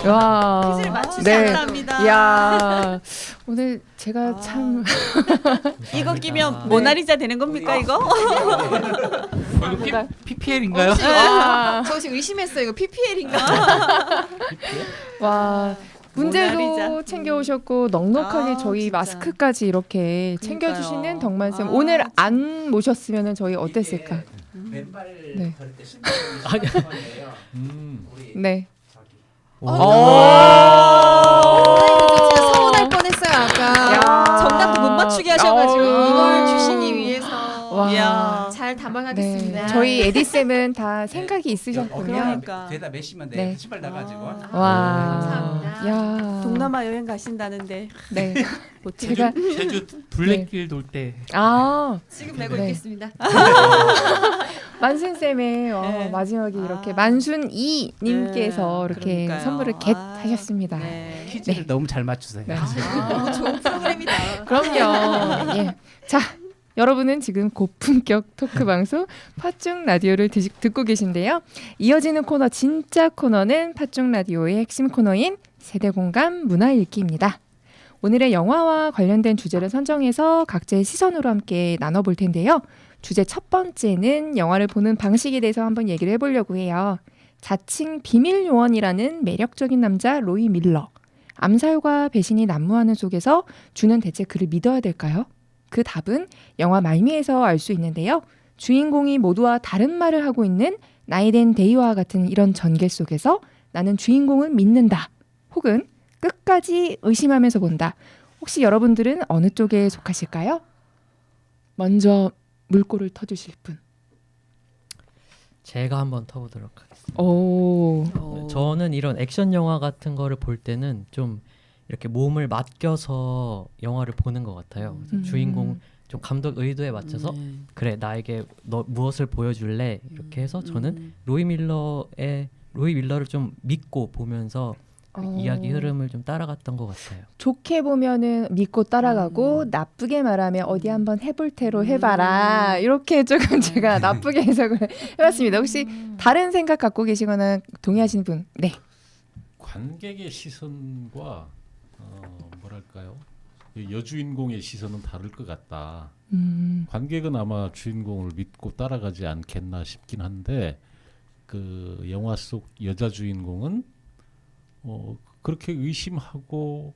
와. 퀴즈를 맞추지 네. 감사합니다. 야 오늘 제가 참 이거 끼면 네. 모나리자 되는 겁니까 이거? 이거 PPL인가요? 와, 저 지금 의심했어요. 이거 PPL인가? 와 문제도 모나리자. 챙겨오셨고 넉넉하게 아, 저희 진짜. 마스크까지 이렇게 그러니까요. 챙겨주시는 덕만쌤 아, 오늘 진짜. 안 모셨으면 저희 어땠을까? 왼발 네. 걸을 때 신발이 건데요. 우리 네. 저기 진짜 서운할 뻔했어요. 아까 야. 정답도 못 맞추게 하셔가지고 어. 이걸 주시기 위해서 와. 이야. 잘 담아가겠습니다. 네. 저희 에디쌤은 다 생각이 있으셨군요. 그러니까. 죄다 메시면 돼. 네. 신발 나가지고. 와. 감사합니다. 야. 동남아 여행 가신다는데 네. 어떻게 제가 제주 블랙길 돌 때 아 지금 메고 네. 있겠습니다. 만순쌤의 네. 마지막에 이렇게 아. 만순이 님께서 네, 이렇게 그러니까요. 선물을 아, 겟하셨습니다. 네. 퀴즈를 너무 잘 맞추세요. 네. 좋은 프로그램이다. 그럼요. 예. 자, 여러분은 지금 고품격 토크 방송 팥중 라디오를 듣고 계신데요. 이어지는 코너 진짜 코너는 팥중 라디오의 핵심 코너인 세대 공감 문화 읽기입니다. 오늘의 영화와 관련된 주제를 선정해서 각자의 시선으로 함께 나눠볼 텐데요. 주제 첫 번째는 영화를 보는 방식에 대해서 한번 얘기를 해보려고 해요. 자칭 비밀 요원이라는 매력적인 남자 로이 밀러. 암살과 배신이 난무하는 속에서 주는 대체 그를 믿어야 될까요? 그 답은 영화 말미에서 알 수 있는데요. 주인공이 모두와 다른 말을 하고 있는 나이덴 데이와 같은 이런 전개 속에서 나는 주인공을 믿는다. 혹은 끝까지 의심하면서 본다. 혹시 여러분들은 어느 쪽에 속하실까요? 먼저 물꼬를 터주실 분. 제가 한번 터보도록 하겠습니다. 오. 저는 이런 액션 영화 같은 거를 볼 때는 좀 이렇게 몸을 맡겨서 영화를 보는 것 같아요. 그래서 주인공 좀 감독 의도에 맞춰서 그래 나에게 너 무엇을 보여줄래 이렇게 해서 저는 로이 밀러를 좀 믿고 보면서 이야기 흐름을 좀 따라갔던 것 같아요. 좋게 보면은 믿고 따라가고 나쁘게 말하면 어디 한번 해볼 테로 해봐라. 이렇게 조금 제가 나쁘게 해석을 해봤습니다. 혹시 다른 생각 갖고 계시거나 동의하시는 분? 네. 관객의 시선과 뭐랄까요? 여주인공의 시선은 다를 것 같다. 관객은 아마 주인공을 믿고 따라가지 않겠나 싶긴 한데 그 영화 속 여자 주인공은 그렇게 의심하고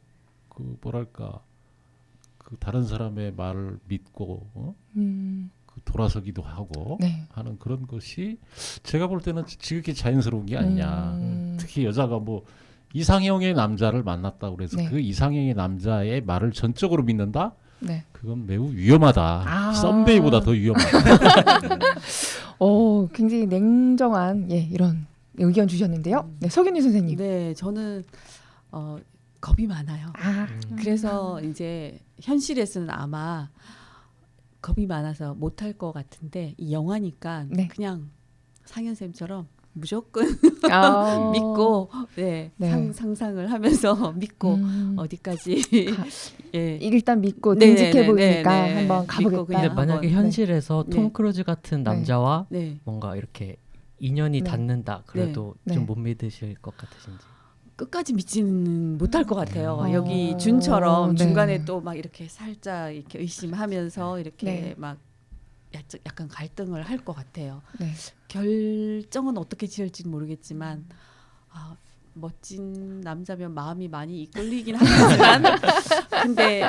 그 뭐랄까 그 다른 사람의 말을 믿고 그 돌아서기도 하고 네. 하는 그런 것이 제가 볼 때는 지극히 자연스러운 게 아니냐. 특히 여자가 뭐 이상형의 남자를 만났다 그래서 네. 그 이상형의 남자의 말을 전적으로 믿는다? 네. 그건 매우 위험하다. 아. 썸데이보다 더 위험하다. 굉장히 냉정한 이런 의견 주셨는데요. 네, 서균희 선생님. 네, 저는 겁이 많아요. 아, 그래서 이제 현실에서는 아마 겁이 많아서 못할 것 같은데 이 영화니까 네. 그냥 상현쌤처럼 무조건 아. 믿고 네, 네. 상상을 하면서 믿고 어디까지 예. 일단 믿고 네, 듬직해 네, 네, 보이니까 네, 네. 한번 믿고 가보겠다. 그냥 근데 만약에 한번, 현실에서 네. 톰 크루즈 같은 남자와 네. 뭔가 이렇게 인연이 네. 닿는다 그래도 네. 좀 네. 못 믿으실 것 같으신지. 끝까지 믿지는 못할 것 같아요. 여기 네. 준처럼 중간에 또 막 이렇게 살짝 이렇게 의심하면서 이렇게 네. 막 약간 갈등을 할 것 같아요. 네. 결정은 어떻게 지을지는 모르겠지만 멋진 남자면 마음이 많이 이끌리긴 하겠지만 근데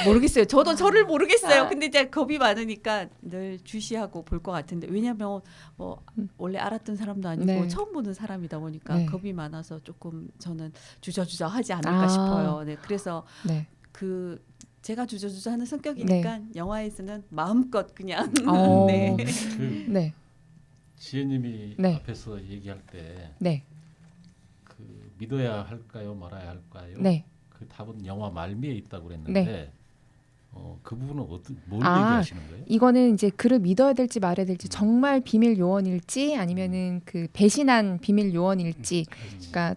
모르겠어요. 저도 저를 모르겠어요. 근데 이제 겁이 많으니까 늘 주시하고 볼 것 같은데 왜냐하면 뭐 원래 알았던 사람도 아니고 네. 처음 보는 사람이다 보니까 네. 겁이 많아서 조금 저는 주저주저하지 않을까 싶어요. 네, 그래서 네. 제가 주저주저하는 성격이니까 영화에서는 마음껏 그냥 네. 그 네. 지혜님이 네. 앞에서 얘기할 때 네. 그 믿어야 할까요, 말아야 할까요? 네. 그 답은 영화 말미에 있다고 그랬는데 그 부분은 뭘 아, 얘기하시는 거예요? 이거는 이제 그를 믿어야 될지 말아야 될지 정말 비밀 요원일지 아니면은 그 배신한 비밀 요원일지 그러니까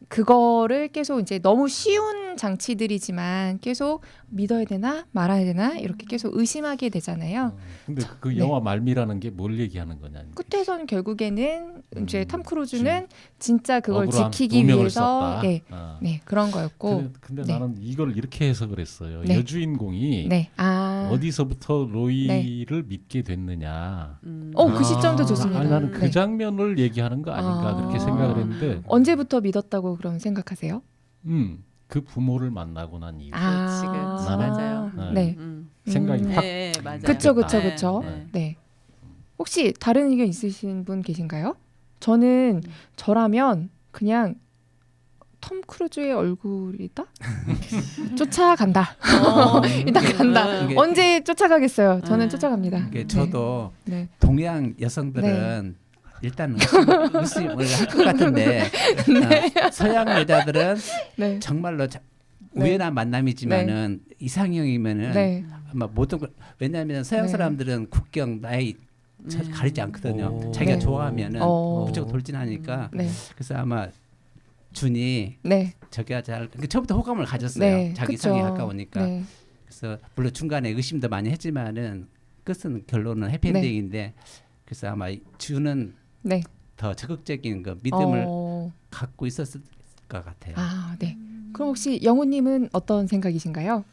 그거를 계속 이제 너무 쉬운 장치들이지만 계속 믿어야 되나 말아야 되나 이렇게 계속 의심하게 되잖아요. 근데 그 네. 영화 말미라는 게 뭘 얘기하는 거냐? 끝에서는 결국에는 이제 톰 크루즈는 진짜 그걸 억울한 지키기 누명을 위해서 썼다. 네 그런 거였고 근데 네. 나는 이걸 이렇게 해석을 했어요. 네. 여주인공이 네. 어디서부터 로이를 믿게 됐느냐. 그 시점도 좋습니다. 아니, 나는 그 네. 장면을 얘기하는 거 아닌가 그렇게 생각을 했는데 언제부터 믿었다고 그럼 생각하세요? 그 부모를 만나고 난 이후 그렇지, 나는- 맞아요. 네. 생각이 확 네, 맞아요. 그쵸. 네. 네. 혹시 다른 의견 있으신 분 계신가요? 저는 저라면 그냥 톰 크루즈의 얼굴이다? 쫓아간다. 일단 간다. 이게- 언제 쫓아가겠어요? 저는 쫓아갑니다. 이게 저도 네. 동양 여성들은 일단 의심을 할 것 같은데 서양 여자들은 네. 정말로 우연한 만남이지만은 이상형이면은 네. 아마 모든 걸 왜냐하면 서양 네. 사람들은 국경 나이 가리지 않거든요. 오. 자기가 네. 좋아하면은 무조건 돌진하니까 네. 그래서 아마 준이 네. 저기가 처음부터 호감을 가졌어요. 네. 자기 그쵸. 상에 가까우니까. 네. 그래서 물론 중간에 의심도 많이 했지만은 끝은 결론은 해피엔딩인데 그래서 아마 준은 네. 더 적극적인 그 믿음을 어. 갖고 있었을 것 같아요. 네. 그럼 혹시 영우님은 어떤 생각이신가요?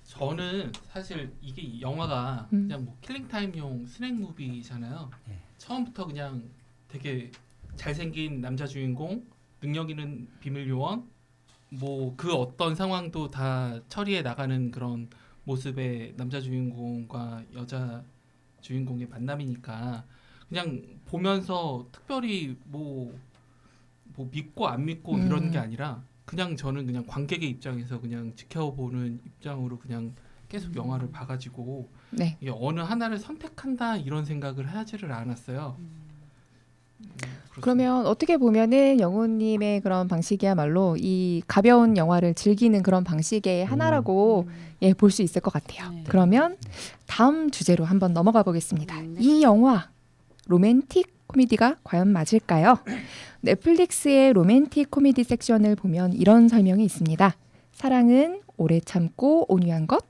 저는 사실 이게 이 영화가 그냥 뭐 킬링타임용 스낵 무비잖아요. 예. 처음부터 그냥 되게 잘생긴 남자 주인공, 능력 있는 비밀 요원, 뭐 그 어떤 상황도 다 처리해 나가는 그런 모습의 남자 주인공과 여자 주인공의 만남이니까 그냥 보면서 특별히 뭐 믿고 안 믿고 이런 게 아니라 그냥 저는 그냥 관객의 입장에서 그냥 지켜보는 입장으로 그냥 계속 영화를 봐가지고 네. 이게 어느 하나를 선택한다 이런 생각을 하지를 않았어요. 그렇습니다. 그러면 어떻게 보면은 영우님의 그런 방식이야말로 이 가벼운 영화를 즐기는 그런 방식의 하나라고 예, 볼 수 있을 것 같아요. 네. 그러면 다음 주제로 한번 넘어가 보겠습니다. 네. 이 영화 로맨틱 코미디가 과연 맞을까요? 넷플릭스의 로맨틱 코미디 섹션을 보면 이런 설명이 있습니다. 사랑은 오래 참고 온유한 것?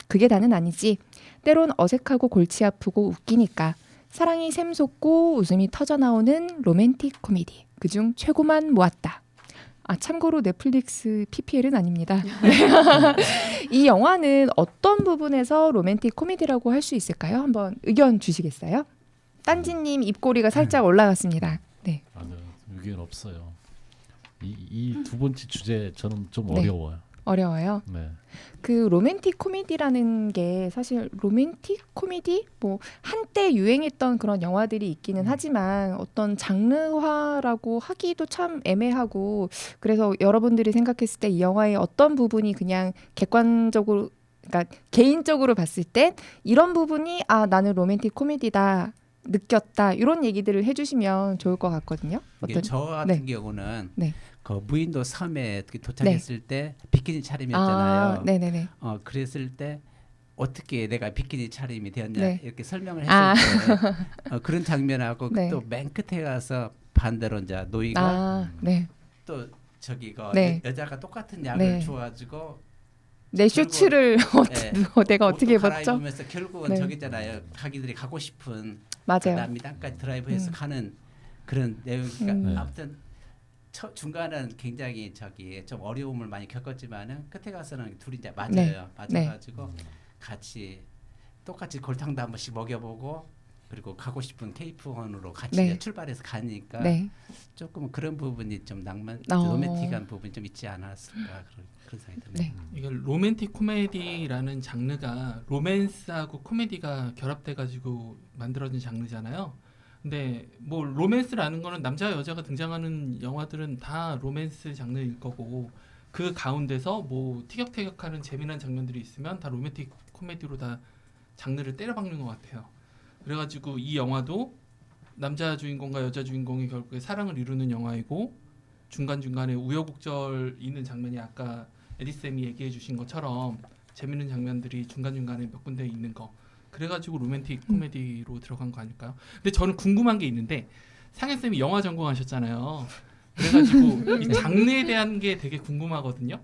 그게 다는 아니지. 때론 어색하고 골치 아프고 웃기니까. 사랑이 샘솟고 웃음이 터져나오는 로맨틱 코미디. 그중 최고만 모았다. 참고로 넷플릭스 PPL은 아닙니다. 이 영화는 어떤 부분에서 로맨틱 코미디라고 할 수 있을까요? 한번 의견 주시겠어요? 딴지님 입꼬리가 살짝 올라갔습니다. 네. 아니요, 의견 없어요. 이 두 번째 주제 저는 좀 네. 어려워요. 어려워요. 네. 그 로맨틱 코미디라는 게 사실 로맨틱 코미디 뭐 한때 유행했던 그런 영화들이 있기는 하지만 어떤 장르화라고 하기도 참 애매하고 그래서 여러분들이 생각했을 때 이 영화의 어떤 부분이 그냥 객관적으로 그러니까 개인적으로 봤을 때 이런 부분이 나는 로맨틱 코미디다 느꼈다 이런 얘기들을 해주시면 좋을 것 같거든요. 이게 저 같은 네. 경우는 네. 그 무인도 섬에 도착했을 때 비키니 차림이었잖아요. 네네네. 그랬을 때 어떻게 내가 비키니 차림이 되었냐 네. 이렇게 설명을 했을 때 그런 장면하고 네. 또 맨 끝에 가서 반대로 이제 노이가 네. 또 저기가 네. 여자가 똑같은 약을 네. 줘가지고 내 셔츠를 네. 내가 어떻게 옷도 입었죠? 갈아입으면서 결국은 네. 저기잖아요. 자기들이 가고 싶은 맞아요. 남미당까지 드라이브해서 가는 그런 내용이니까 네. 아무튼 중간은 굉장히 좀 어려움을 많이 겪었지만은 끝에 가서는 둘이 이제 맞아요. 네. 맞아가지고 같이 똑같이 골탕도 한 번씩 먹여보고 그리고 가고 싶은 케이프원으로 같이 네. 이제 출발해서 가니까 네. 조금 그런 부분이 좀 어. 로맨틱한 부분이 좀 있지 않았을까 그런 생각이 드네요. 네. 이게 로맨틱 코미디라는 장르가 로맨스하고 코미디가 결합돼가지고 만들어진 장르잖아요. 근데 뭐 로맨스라는 거는 남자와 여자가 등장하는 영화들은 다 로맨스 장르일 거고 그 가운데서 뭐 티격태격하는 재미난 장면들이 있으면 다 로맨틱 코미디로 다 장르를 때려박는 것 같아요. 그래가지고 이 영화도 남자 주인공과 여자 주인공이 결국에 사랑을 이루는 영화이고 중간중간에 우여곡절 있는 장면이 아까 에디쌤이 얘기해 주신 것처럼 재밌는 장면들이 중간중간에 몇 군데 있는 거 그래가지고 로맨틱 코미디로 들어간 거 아닐까요? 근데 저는 궁금한 게 있는데 상혜쌤이 영화 전공하셨잖아요. 그래가지고 이 장르에 대한 게 되게 궁금하거든요.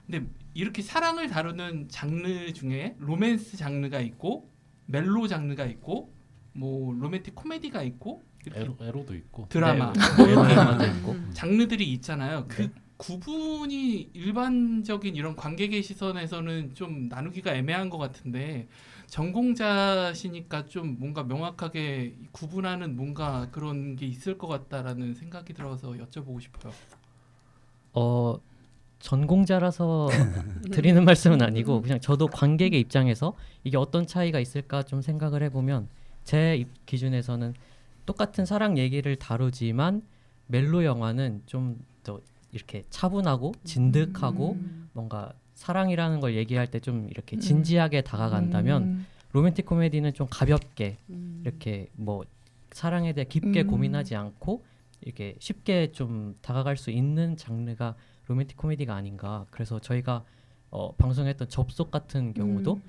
근데 이렇게 사랑을 다루는 장르 중에 로맨스 장르가 있고 멜로 장르가 있고 뭐 로맨틱 코미디가 있고 이렇게 에로도 있고 드라마 네, 드라마도 있고. 장르들이 있잖아요. 그 네. 구분이 일반적인 이런 관객의 시선에서는 좀 나누기가 애매한 것 같은데 전공자시니까 좀 뭔가 명확하게 구분하는 뭔가 그런 게 있을 것 같다라는 생각이 들어서 여쭤보고 싶어요. 전공자라서 드리는 말씀은 아니고 그냥 저도 관객의 입장에서 이게 어떤 차이가 있을까 좀 생각을 해보면 제 기준에서는 똑같은 사랑 얘기를 다루지만 멜로 영화는 좀 더 이렇게 차분하고 진득하고 뭔가 사랑이라는 걸 얘기할 때 좀 이렇게 진지하게 다가간다면 로맨틱 코미디는 좀 가볍게 이렇게 뭐 사랑에 대해 깊게 고민하지 않고 이렇게 쉽게 좀 다가갈 수 있는 장르가 로맨틱 코미디가 아닌가. 그래서 저희가 방송했던 접속 같은 경우도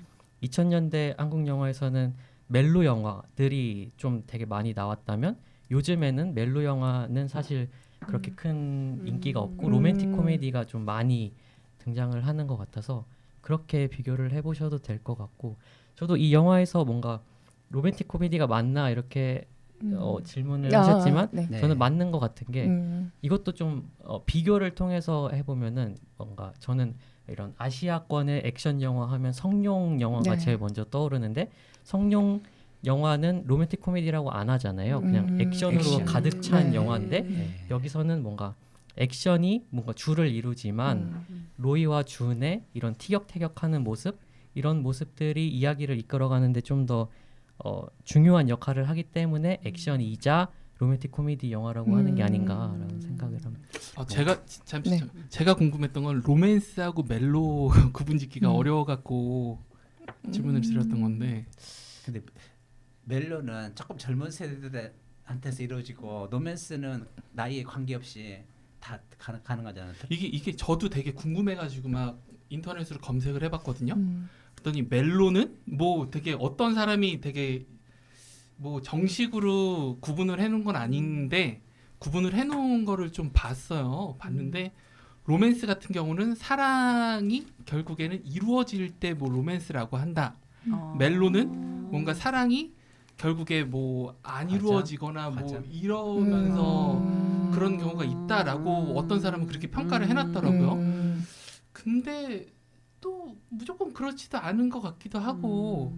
2000년대 한국 영화에서는 멜로 영화들이 좀 되게 많이 나왔다면 요즘에는 멜로 영화는 사실 그렇게 큰 인기가 없고 로맨틱 코미디가 좀 많이 등장을 하는 것 같아서 그렇게 비교를 해보셔도 될 것 같고 저도 이 영화에서 뭔가 로맨틱 코미디가 맞나 이렇게 질문을 하셨지만 네. 네. 저는 맞는 것 같은 게 이것도 좀 비교를 통해서 해보면은 뭔가 저는 이런 아시아권의 액션 영화 하면 성룡 영화가 네. 제일 먼저 떠오르는데 성룡 영화는 로맨틱 코미디라고 안 하잖아요. 그냥 액션으로 액션. 가득 찬 네. 영화인데 네. 여기서는 뭔가 액션이 뭔가 줄을 이루지만 로이와 준의 이런 티격태격하는 모습 이런 모습들이 이야기를 이끌어가는데 좀 더 중요한 역할을 하기 때문에 액션이자 로맨틱 코미디 영화라고 하는 게 아닌가라는 생각을 합니다. 제가 궁금했던 건 로맨스하고 멜로 구분짓기가 어려워갖고 질문을 드렸던 건데 근데 멜로는 조금 젊은 세대들한테서 이루어지고 로맨스는 나이에 관계없이 다 가능하잖아요. 이게 저도 되게 궁금해가지고 막 인터넷으로 검색을 해봤거든요. 그랬더니 멜로는 뭐 되게 어떤 사람이 되게 뭐 정식으로 구분을 해놓은 건 아닌데 구분을 해놓은 거를 좀 봤는데 로맨스 같은 경우는 사랑이 결국에는 이루어질 때 뭐 로맨스라고 한다. 멜로는 뭔가 사랑이 결국에 뭐 안 과자? 이루어지거나 뭐 과자? 이러면서 그런 경우가 있다라고 어떤 사람은 그렇게 평가를 해놨더라고요. 근데 또 무조건 그렇지도 않은 것 같기도 하고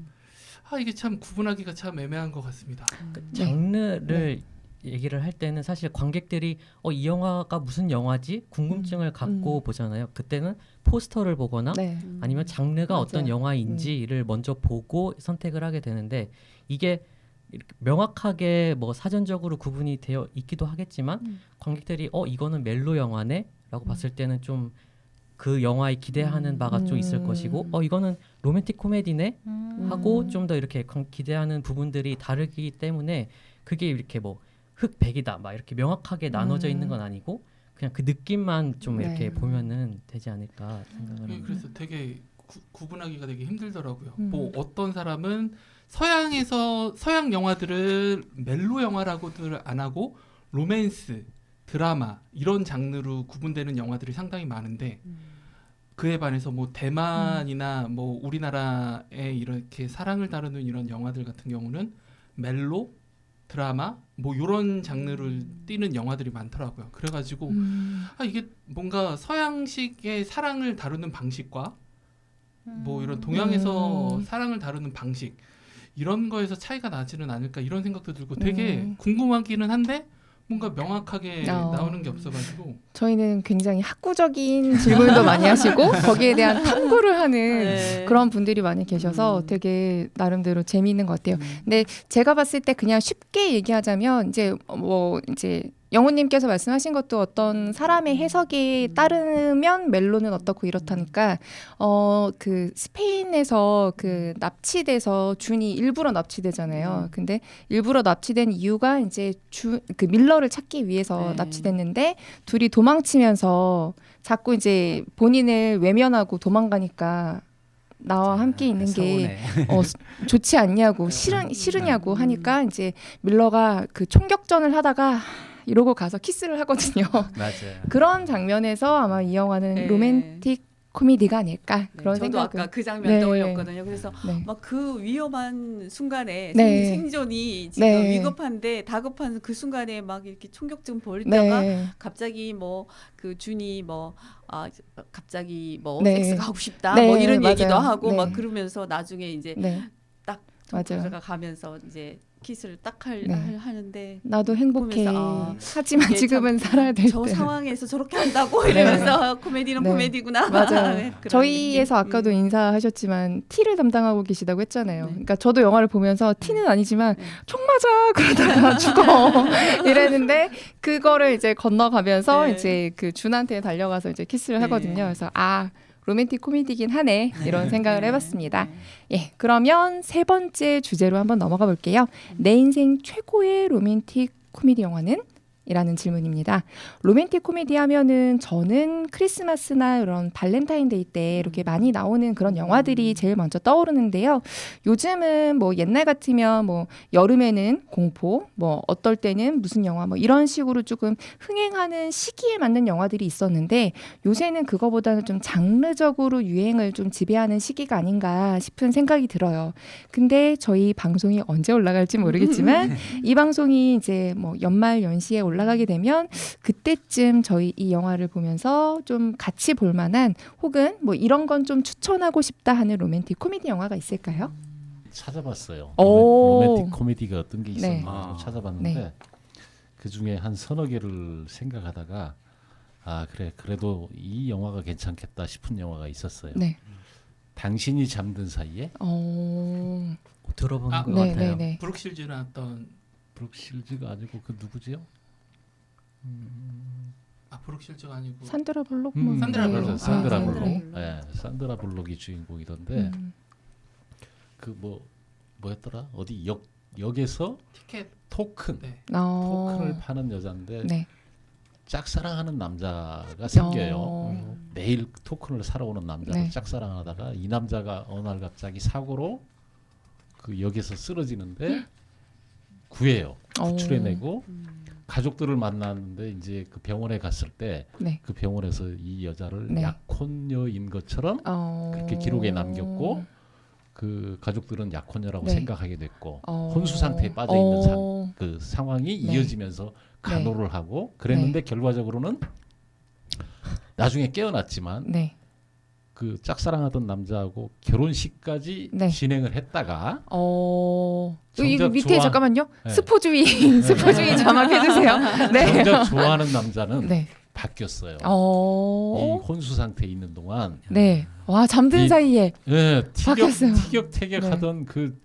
이게 참 구분하기가 참 애매한 것 같습니다. 장르를 얘기를 할 때는 사실 관객들이 이 영화가 무슨 영화지 궁금증을 갖고 보잖아요. 그때는 포스터를 보거나 네. 아니면 장르가 맞아요. 어떤 영화인지를 먼저 보고 선택을 하게 되는데 이게 이렇게 명확하게 뭐 사전적으로 구분이 되어 있기도 하겠지만 관객들이 이거는 멜로 영화네라고 봤을 때는 좀 그 영화에 기대하는 바가 좀 있을 것이고 이거는 로맨틱 코미디네 하고 좀 더 이렇게 기대하는 부분들이 다르기 때문에 그게 이렇게 뭐 흑백이다 막 이렇게 명확하게 나눠져 있는 건 아니고 그냥 그 느낌만 좀 이렇게 네. 보면은 되지 않을까 생각을 합니다. 그래서 되게 구분하기가 되게 힘들더라고요. 뭐 어떤 사람은 서양 영화들을 멜로 영화라고들 안 하고 로맨스, 드라마 이런 장르로 구분되는 영화들이 상당히 많은데 그에 반해서 뭐 대만이나 뭐 우리나라의 이렇게 사랑을 다루는 이런 영화들 같은 경우는 멜로 드라마 뭐 이런 장르를 띠는 영화들이 많더라고요. 그래가지고 이게 뭔가 서양식의 사랑을 다루는 방식과 뭐 이런 동양에서 사랑을 다루는 방식 이런 거에서 차이가 나지는 않을까 이런 생각도 들고 되게 궁금하기는 한데 뭔가 명확하게 나오는 게 없어가지고 저희는 굉장히 학구적인 질문도 많이 하시고 거기에 대한 탐구를 하는 네. 그런 분들이 많이 계셔서 되게 나름대로 재미있는 것 같아요. 근데 제가 봤을 때 그냥 쉽게 얘기하자면 이제 뭐 이제 영호님께서 말씀하신 것도 어떤 사람의 해석에 따르면 멜로는 어떻고 이렇다니까 그 스페인에서 그 납치돼서 준이 일부러 납치되잖아요. 근데 일부러 납치된 이유가 이제 그 밀러를 찾기 위해서 네. 납치됐는데 둘이 도망치면서 자꾸 이제 본인을 외면하고 도망가니까 나와 함께 있는 게 좋지 않냐고 싫으냐고 하니까 이제 밀러가 그 총격전을 하다가 이러고 가서 키스를 하거든요. 맞아요. 그런 장면에서 아마 이 영화는 네. 로맨틱 코미디가 아닐까 그런 저도 생각을. 아까 그 장면 네. 떠올렸거든요. 그래서 네. 막 그 위험한 순간에 네. 생존이 지금 네. 위급한데 다급한 그 순간에 막 이렇게 총격전 벌이다가 네. 갑자기 뭐 그 준이 갑자기 뭐 네. 섹스가 하고 싶다 네, 뭐 이런 맞아요. 얘기도 하고 네. 막 그러면서 나중에 이제 네. 딱 맞아요. 들어가 가면서 이제 키스를 딱 네. 하는데 나도 행복해. 보면서, 하지만 이게 지금은 살아야 될 저 때. 상황에서 저렇게 한다고 이러면서 코미디는 네. 코미디구나. 맞아요. 네, 그런 저희에서 느낌. 아까도 인사하셨지만 티를 담당하고 계시다고 했잖아요. 네. 그러니까 저도 영화를 보면서 티는 아니지만 네. 총 맞아 그러다가 죽어 이랬는데 그거를 이제 건너가면서 네. 이제 그 준한테 달려가서 이제 키스를 네. 하거든요. 그래서 로맨틱 코미디긴 하네 이런 생각을 네. 해봤습니다. 네. 예, 그러면 세 번째 주제로 한번 넘어가 볼게요. 내 인생 최고의 로맨틱 코미디 영화는? 이라는 질문입니다. 로맨틱 코미디 하면은 저는 크리스마스나 이런 발렌타인데이 때 이렇게 많이 나오는 그런 영화들이 제일 먼저 떠오르는데요. 요즘은 뭐 옛날 같으면 뭐 여름에는 공포, 뭐 어떨 때는 무슨 영화 뭐 이런 식으로 조금 흥행하는 시기에 맞는 영화들이 있었는데 요새는 그거보다는 좀 장르적으로 유행을 좀 지배하는 시기가 아닌가 싶은 생각이 들어요. 근데 저희 방송이 언제 올라갈지 모르겠지만 이 방송이 이제 뭐 연말 연시에 올라가게 되면 그때쯤 저희 이 영화를 보면서 좀 같이 볼 만한 혹은 뭐 이런 건 좀 추천하고 싶다 하는 로맨틱 코미디 영화가 있을까요? 찾아봤어요. 오. 로맨틱 코미디가 어떤 게 있었나 네. 찾아봤는데 네. 그 중에 한 서너 개를 생각하다가 그래도 이 영화가 괜찮겠다 싶은 영화가 있었어요. 네. 당신이 잠든 사이에 들어본 것 네, 같아요. 네, 네. 브룩실즈 나왔던 브룩실즈가 아니고 그 누구지요? 브룩실즈가 아니고 산드라 블록 산드라 블록. 맞아요. 산드라 아, 블록. 산드라 블록. 네, 산드라 블록이 주인공이던데 음. 그 뭐였더라? 어디 역에서 티켓. 토큰 네. 토큰을 파는 여자인데 네. 짝사랑하는 남자가 생겨요. 어. 매일 토큰을 사러 오는 남자를 네. 짝사랑하다가 이 남자가 어느 날 갑자기 사고로 그 역에서 쓰러지는데 구해요. 구출해내고 가족들을 만났는데 이제 그 병원에 갔을 때 그 네. 병원에서 이 여자를 네. 약혼녀인 것처럼 그렇게 기록에 남겼고 그 가족들은 약혼녀라고 네. 생각하게 됐고 혼수 상태에 빠져 있는 그 상황이 네. 이어지면서 간호를 하고 그랬는데 결과적으로는 나중에 깨어났지만 네. 그 짝사랑하던 남자하고 결혼식까지 네. 진행을 했다가 이거 정작 밑에 잠깐만요. 네. 스포주의 스포주의 자막해 주세요. 네. 정작 좋아하는 남자는 네. 바뀌었어요. 이 어. 혼수 상태에 있는 동안 네. 와, 잠든 이- 사이에 티격태격 바뀌었어요. 하던 그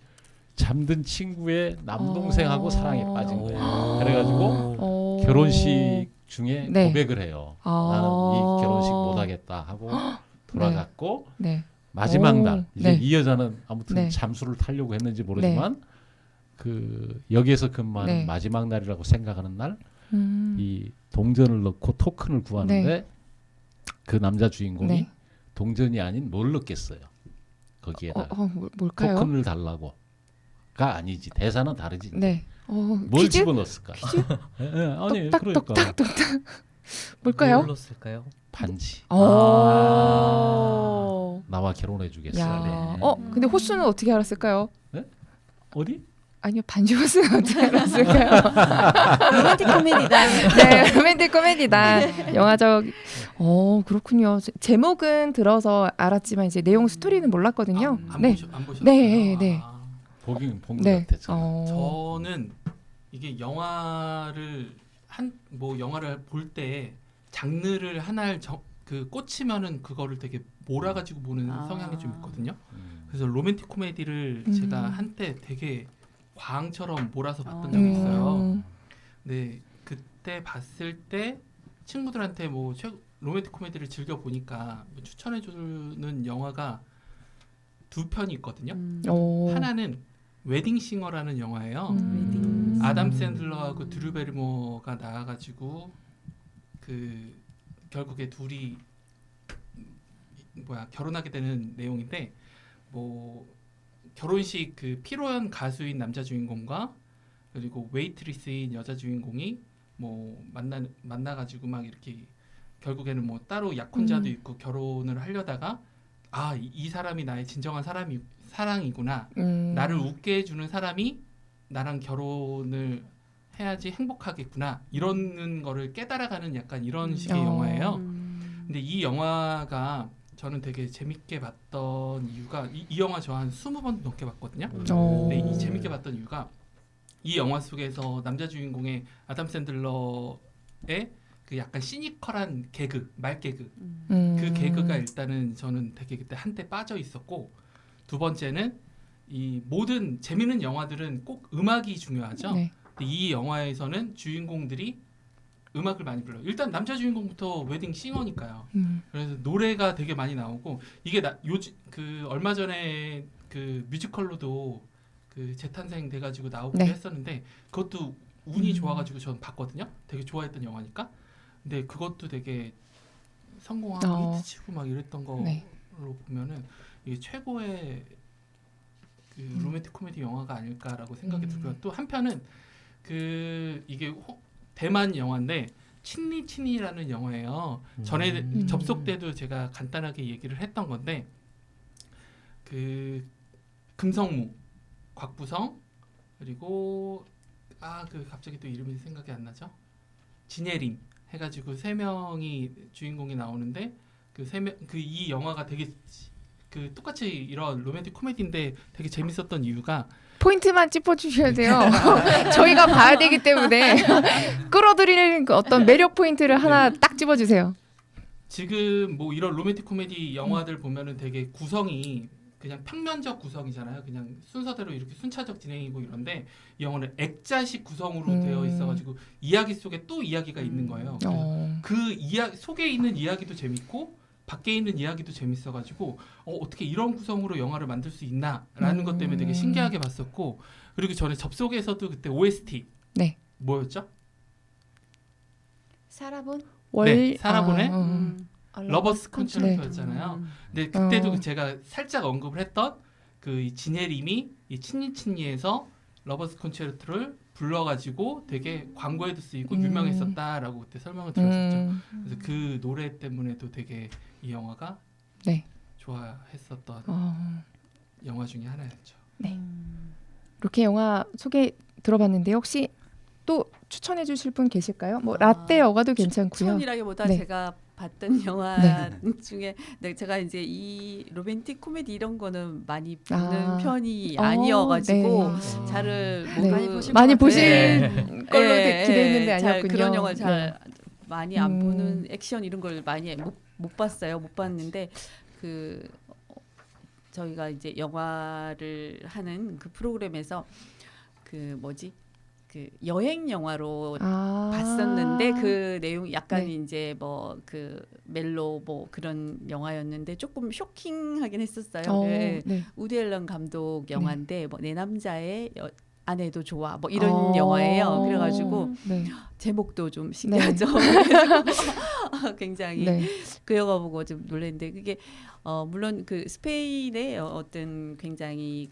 잠든 친구의 남동생하고 사랑에 빠진 거예요. 오. 그래가지고 결혼식 중에 네. 고백을 해요. 아. 나는 이 결혼식 못하겠다 하고 돌아갔고 네. 마지막 오. 날 이제 네. 이 여자는 아무튼 네. 잠수를 타려고 했는지 모르지만 그 역에서 근무하는 네. 마지막 날이라고 생각하는 날 이 음. 동전을 넣고 토큰을 구하는데 그 남자 주인공이 네. 동전이 아닌 뭘 넣겠어요. 거기에다가 뭘까요? 토큰을 달라고가 아니지. 대사는 다르지. 네. 뭘 퀴즈? 집어넣었을까? 아니 그러니까 똑딱똑딱 뭘까요? 뭘로 쓸까요? 반지. 오. 나와 결혼해 주겠어. 야. 네. 근데 호수는 어떻게 알았을까요? 어디? 아니요, 반주버스는 어떻게 알았을까요? 로맨틱 코미디다. 네, 로맨틱 코미디다. 영화적. 그렇군요. 제목은 들어서 알았지만 이제 내용 스토리는 몰랐거든요. 네. 안 보셨어요? 네, 네. 아, 보긴 본것 네. 같았죠. 저는 이게 영화를 볼 때 장르를 하나를 꽂히면은 그거를 되게 몰아가지고 보는 성향이 좀 있거든요. 그래서 로맨틱 코미디를 제가 한때 되게 광처럼 몰아서 봤던 적이 있어요. 근데 그때 봤을 때 친구들한테 로맨틱 코미디를 즐겨 보니까 추천해주는 영화가 두 편이 있거든요. 하나는 웨딩싱어라는 영화예요. 아담 샌들러하고 드류 베리모어가 나와가지고 결국에 둘이 결혼하게 되는 내용인데 결혼식 피로연 가수인 남자 주인공과 그리고 웨이트리스인 여자 주인공이 만나가지고 막 이렇게 결국에는 따로 약혼자도 있고 결혼을 하려다가 이 사람이 나의 진정한 사랑이구나. 나를 웃게 해주는 사람이 나랑 결혼을 해야지 행복하겠구나. 이런 거를 깨달아가는 약간 이런 식의 영화예요. 근데 이 영화가 저는 되게 재밌게 봤던 이유가 이 영화 저 한 20번 넘게 봤거든요. 근데 이 재밌게 봤던 이유가 이 영화 속에서 남자 주인공의 아담 샌들러의 그 약간 시니컬한 개그, 말 개그. 그 개그가 일단은 저는 되게 그때 한때 빠져 있었고, 두 번째는 이 모든 재밌는 영화들은 꼭 음악이 중요하죠. 네. 근데 이 영화에서는 주인공들이 음악을 많이 불러요. 일단 남자 주인공부터 웨딩 싱어니까요. 그래서 노래가 되게 많이 나오고 이게 얼마 전에 그 뮤지컬로도 재탄생 돼가지고 나오기도 했었는데 그것도 운이 좋아가지고 저는 봤거든요. 되게 좋아했던 영화니까. 근데 그것도 되게 성공하고 히트치고 막 이랬던 거로 보면은 이게 최고의 로맨틱 코미디 영화가 아닐까라고 생각이 들고요. 또 한편은 이게 대만 영화인데 친니친니라는 영화예요. 전에 접속 때도 제가 간단하게 얘기를 했던 건데 금성무, 곽부성 그리고 갑자기 또 이름이 생각이 안 나죠? 진예린 해가지고 3명이 주인공이 나오는데 이 영화가 되게 똑같이 이런 로맨틱 코미디인데 되게 재밌었던 이유가 포인트만 짚어주셔야 돼요. 저희가 봐야 되기 때문에 끌어들이는 어떤 매력 포인트를 하나 딱 집어주세요. 지금 이런 로맨틱 코미디 영화들 보면은 되게 구성이 그냥 평면적 구성이잖아요. 그냥 순서대로 이렇게 순차적 진행이고 이런데 이 영화는 액자식 구성으로 되어 있어가지고 이야기 속에 또 이야기가 있는 거예요. 그 속에 있는 이야기도 재밌고 밖에 있는 이야기도 재밌어가지고 어떻게 이런 구성으로 영화를 만들 수 있나라는 것 때문에 되게 신기하게 봤었고, 그리고 전에 접속에서도 그때 OST 뭐였죠? 사라본? 사라본의 러버스 콘체르토였잖아요. 근데 그때도 제가 살짝 언급을 했던 진예림이 이 친니친니에서 러버스 콘체르토를 불러가지고 되게 광고에도 쓰이고 유명했었다라고 그때 설명을 들었었죠. 그래서 그 노래 때문에도 되게 이 영화가 좋아했었던 영화 중에 하나였죠. 네. 이렇게 영화 소개 들어봤는데 혹시 또 추천해 주실 분 계실까요? 라떼 여가도 괜찮고요. 추천이라기보다 제가 봤던 영화 중에 제가 이제 이 로맨틱 코미디 이런 거는 많이 보는 편이 아니어가지고 잘을 많이 보실 걸로 기대했는데 아니었군요. 그런 영화 잘 많이 안 보는 액션 이런 걸 많이 못 봤어요. 못 봤는데 저희가 이제 영화를 하는 그 프로그램에서 여행 영화로 봤었는데 그 내용이 약간 이제 멜로 그런 영화였는데 조금 쇼킹하긴 했었어요. 우디 앨런 감독 영화인데 내 남자의 아내도 좋아 이런 영화예요. 그래가지고 제목도 좀 신기하죠. 굉장히 그 영화 보고 좀 놀랐는데 그게 물론 스페인의 어떤 굉장히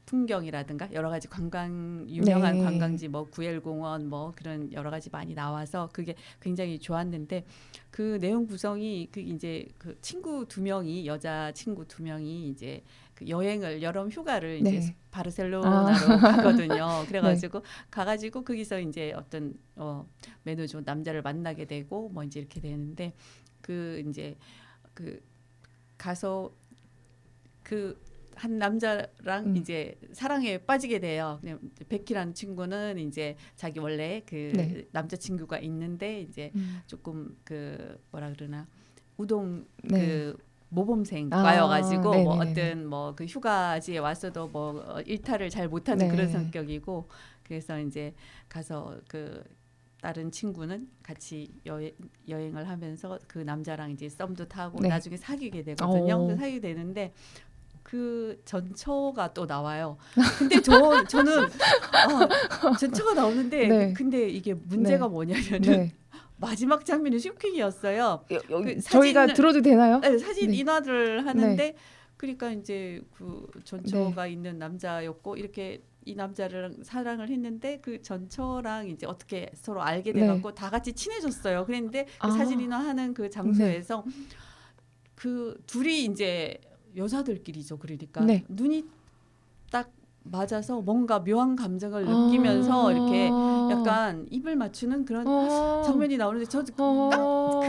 풍경이라든가 여러 가지 유명한 관광지 구엘공원 그런 여러 가지 많이 나와서 그게 굉장히 좋았는데 그 내용 구성이 이제 친구 2명이 여자 친구 2명이 이제 그 여행을 여름 휴가를 네. 이제 바르셀로나로 가거든요. 그래가지고 네. 가가지고 거기서 이제 어떤 매너 좋은 남자를 만나게 되고 뭐 이제 이렇게 되는데 그 이제 그 가서 그 한 남자랑 이제 사랑에 빠지게 돼요. 그냥 베키라는 친구는 이제 자기 원래 그 네. 남자친구가 있는데 이제 조금 그 뭐라 그러나 우동 네. 그 모범생 아, 와여가지고 뭐 네네네네. 어떤 뭐 그 휴가지에 왔어도 뭐 일탈을 잘 못하는 네. 그런 성격이고 그래서 이제 가서 그 다른 친구는 같이 여행을 하면서 그 남자랑 이제 썸도 타고 네. 나중에 사귀게 되거든요. 오. 그래서 사귀게 되는데 그 전처가 또 나와요. 근데 저는 전처가 나오는데 네. 근데 이게 문제가 네. 뭐냐면은 네. 마지막 장면이 쇼킹이었어요. 여기 그 저희가 사진을- 들어도 되나요? 네, 사진 네. 인화를 하는데 그러니까 이제 그 전처가 네. 있는 남자였고 이렇게 이 남자를 사랑을 했는데 그 전처랑 이제 어떻게 서로 알게 네. 돼갖고 다 같이 친해졌어요. 그랬는데 그 아. 네. 사진 인화하는 그 장소에서 그 둘이 이제 여자들끼리죠. 그러니까 네. 눈이 딱 맞아서 뭔가 묘한 감정을 느끼면서 이렇게 약간 입을 맞추는 그런 장면이 나오는데 저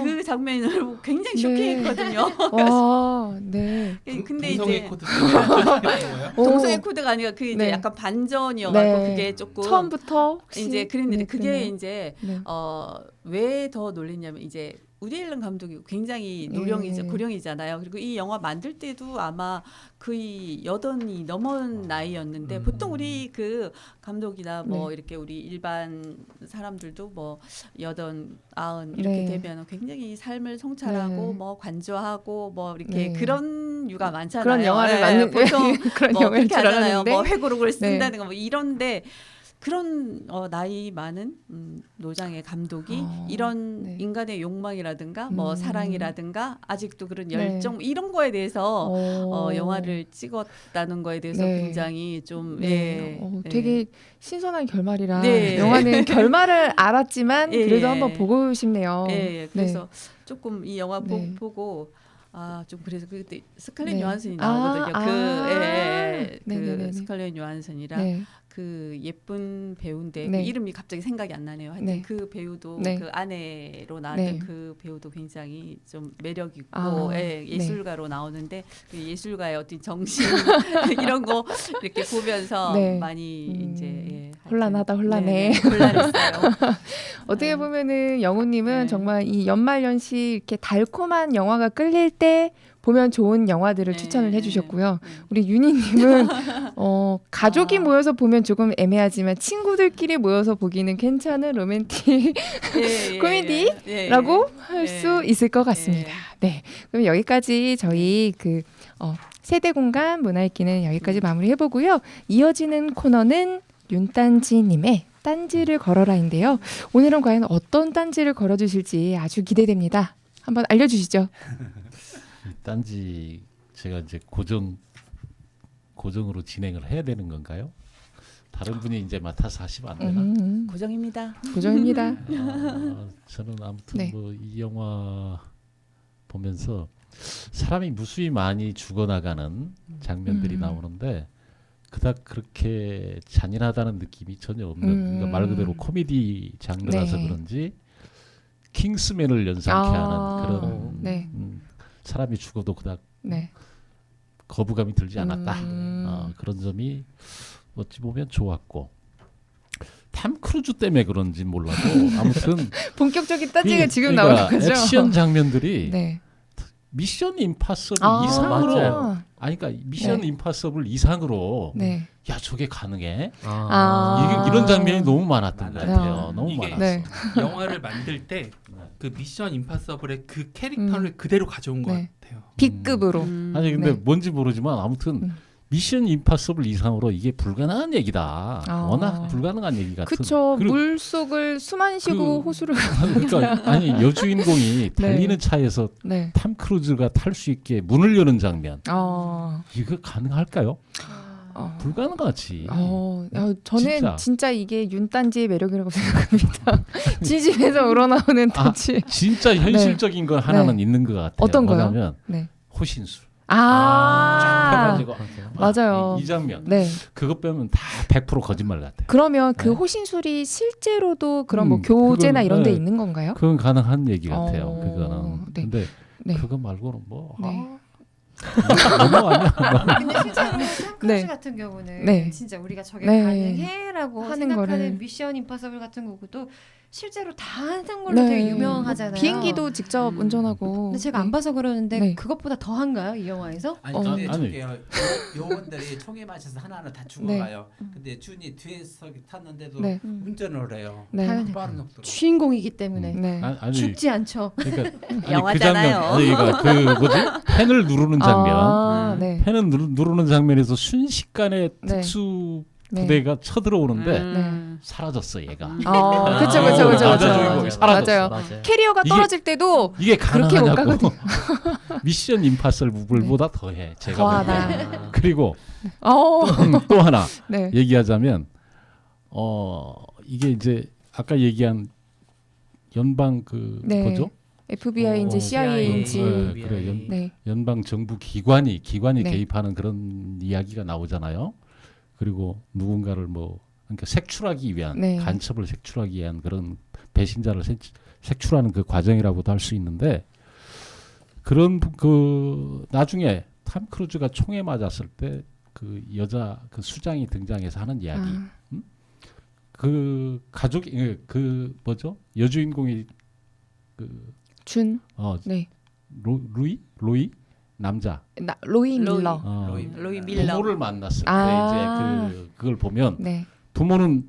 그 장면을 보고 굉장히 네. 쇼킹했거든요. 와, 네. 근데 동성애 이제 코드 때문에 동성애 코드가 아니라 그 이제 네. 약간 반전이어가지고 네. 그게 조금 처음부터 혹시 이제 그랬는데 네, 그게 그러나요? 이제 네. 왜 더 놀랬냐면 이제 우디 앨런 감독이 굉장히 고령이잖아요. 그리고 이 영화 만들 때도 아마 거의 80이 넘은 나이였는데 보통 우리 그 감독이나 뭐 네. 이렇게 우리 일반 사람들도 뭐 80, 90 이렇게 네. 되면 굉장히 삶을 성찰하고 네. 뭐 관조하고 뭐 이렇게 네. 그런 유가 많잖아요. 그런 영화를 예, 만든 보통 그런 뭐 영화일 그렇게 줄 하잖아요. 알았는데 뭐 회고록을 쓴다든가 뭐 이런데 그런 나이 많은 노장의 감독이 이런 네. 인간의 욕망이라든가 뭐 사랑이라든가 아직도 그런 네. 열정 이런 거에 대해서 영화를 찍었다는 거에 대해서 네. 굉장히 좀 네. 예. 되게 신선한 결말이라 네. 영화는 결말을 알았지만 예. 그래도 한번 보고 싶네요. 예. 그래서 조금 이 영화 네. 보고 좀 그래서 그때 스칼렛 네. 요한슨이 나오거든요. 그 네네네네. 스칼렛 요한슨이랑 네. 그 예쁜 배우인데 네. 그 이름이 갑자기 생각이 안 나네요. 하여튼 네. 그 배우도 네. 그 아내로 나왔던 네. 그 배우도 굉장히 좀 매력 있고 네. 예술가로 나오는데 그 예술가의 어떤 정신 이런 거 이렇게 보면서 네. 많이 이제 혼란하다, 혼란해. 네, 혼란했어요. 어떻게 보면은 영우님은 네. 정말 이 연말연시 이렇게 달콤한 영화가 끌릴 때 보면 좋은 영화들을 네. 추천을 해주셨고요. 네. 우리 윤희님은 가족이 아. 모여서 보면 조금 애매하지만 친구들끼리 모여서 보기는 괜찮은 로맨틱 예, 코미디라고 할 수 있을 것 같습니다. 네, 그럼 여기까지 저희 그 세대 공간 문화읽기는 여기까지 마무리해보고요. 이어지는 코너는 윤딴지님의 딴지를 걸어라인데요. 오늘은 과연 어떤 딴지를 걸어주실지 아주 기대됩니다. 한번 알려주시죠. 이 딴지 제가 이제 고정으로 진행을 해야 되는 건가요? 다른 분이 이제 맡아서 하시면 안 되나? 고정입니다. 고정입니다. 저는 아무튼 네. 뭐 이 영화 보면서 사람이 무수히 많이 죽어나가는 장면들이 나오는데 그닥 그렇게 잔인하다는 느낌이 전혀 없는 그러니까 말 그대로 코미디 장르라서 네. 그런지 킹스맨을 연상케 하는 그런 네. 사람이 죽어도 그닥 네. 거부감이 들지 않았다. 그런 점이 어찌 보면 좋았고 탐 크루즈 때문에 그런지 몰라도 아무튼 본격적인 딴지가 지금 그러니까 나오는 거죠. 액션 장면들이 네. 미션 임파서블 이상으로 맞아요. 그러니까 미션 네. 임파서블 이상으로 네. 야 저게 가능해? 아. 이런 장면이 너무 많았던 것 맞아요. 같아요. 너무 이게- 많았어. 네. 영화를 만들 때 그 미션 임파서블의 그 캐릭터를 그대로 가져온 것 네. 같아요. B급으로. 아니 근데 네. 뭔지 모르지만 아무튼 미션 임파서블 이상으로 이게 불가능한 얘기다. 워낙 불가능한 얘기 같은. 그쵸. 그리고 물 속을 숨안 쉬고 그- 호수를. 그러니까 아니 여주인공이 달리는 네. 차에서 네. 탐 크루즈가 탈 수 있게 문을 여는 장면. 어. 이거 가능할까요? 어. 불가능하지. 저는 진짜 이게 윤딴지의 매력이라고 생각합니다. 지집에서 우러나오는 딴지. 진짜 현실적인 건 하나는 있는 것 같아요. 어떤 거요? 뭐냐면 네. 호신술. 펴가지고 맞아요. 이 장면 네. 그것 빼면 다 100% 거짓말 같아요. 그러면 그 네. 호신술이 실제로도 그런 뭐 그건, 교제나 이런 데 네. 있는 건가요? 그건 가능한 얘기 같아요. 어, 그거는. 네. 근데 네. 그거 말고는 뭐 네. 너무 아니야. 근데 실제로 톰 크루즈 네. 같은 경우는 네. 진짜 우리가 저게 네. 가능해라고 하는 생각하는 거를. 미션 임파서블 같은 거고도 실제로 다 하는 걸로 네. 되게 유명하잖아요. 비행기도 직접 운전하고. 근데 제가 안 봐서 그러는데 네. 그것보다 더 한가요 이 영화에서? 아니 어. 근데 아니. 저게요 요원들이 총에 맞춰서 하나하나 다 죽어가요. 근데 준이 뒤에서 탔는데도 네. 운전을 해요. 네. 당연히. 빠른 속도로. 주인공이기 때문에 네. 아니 죽지 않죠. 그러니까 아니, 영화잖아요. 그 장면 아니 그러니까 그 뭐지 펜을 누르는 장면 아, 네. 펜을 누르는 장면에서 순식간에 네. 특수 네. 부대가 쳐들어오는데 음. 사라졌어 얘가. 그쵸, 그쵸, 그쵸, 남자 그쵸. 주인공이 사라졌어. 맞아요. 캐리어가 이게- 떨어질 때도 이게 그렇게 못 가능하냐고. 미션 임파서블보다 더해. 제가 보기엔. 더하다. 그리고 어. 또 하나 네. 얘기하자면 이게 이제 아까 얘기한 연방 그 네. 뭐죠? FBI인지 CIA인지. 네, 그래, 네. 연방 정부 기관이 네. 개입하는 그런 이야기가 나오잖아요. 그리고 누군가를 뭐 그러니까 색출하기 위한 네. 간첩을 색출하기 위한 그런 배신자를 색출하는 그 과정이라고도 할 수 있는데 그런 그 나중에 탐 크루즈가 총에 맞았을 때 그 여자 그 수장이 등장해서 하는 이야기. 아, 그 가족이 그 뭐죠? 여주인공이 그 준. 어, 네. 로이 남자 로이 로이. 밀러. 로이 밀러. 부모를 만났을 아. 때 이제 그걸 보면 네. 부모는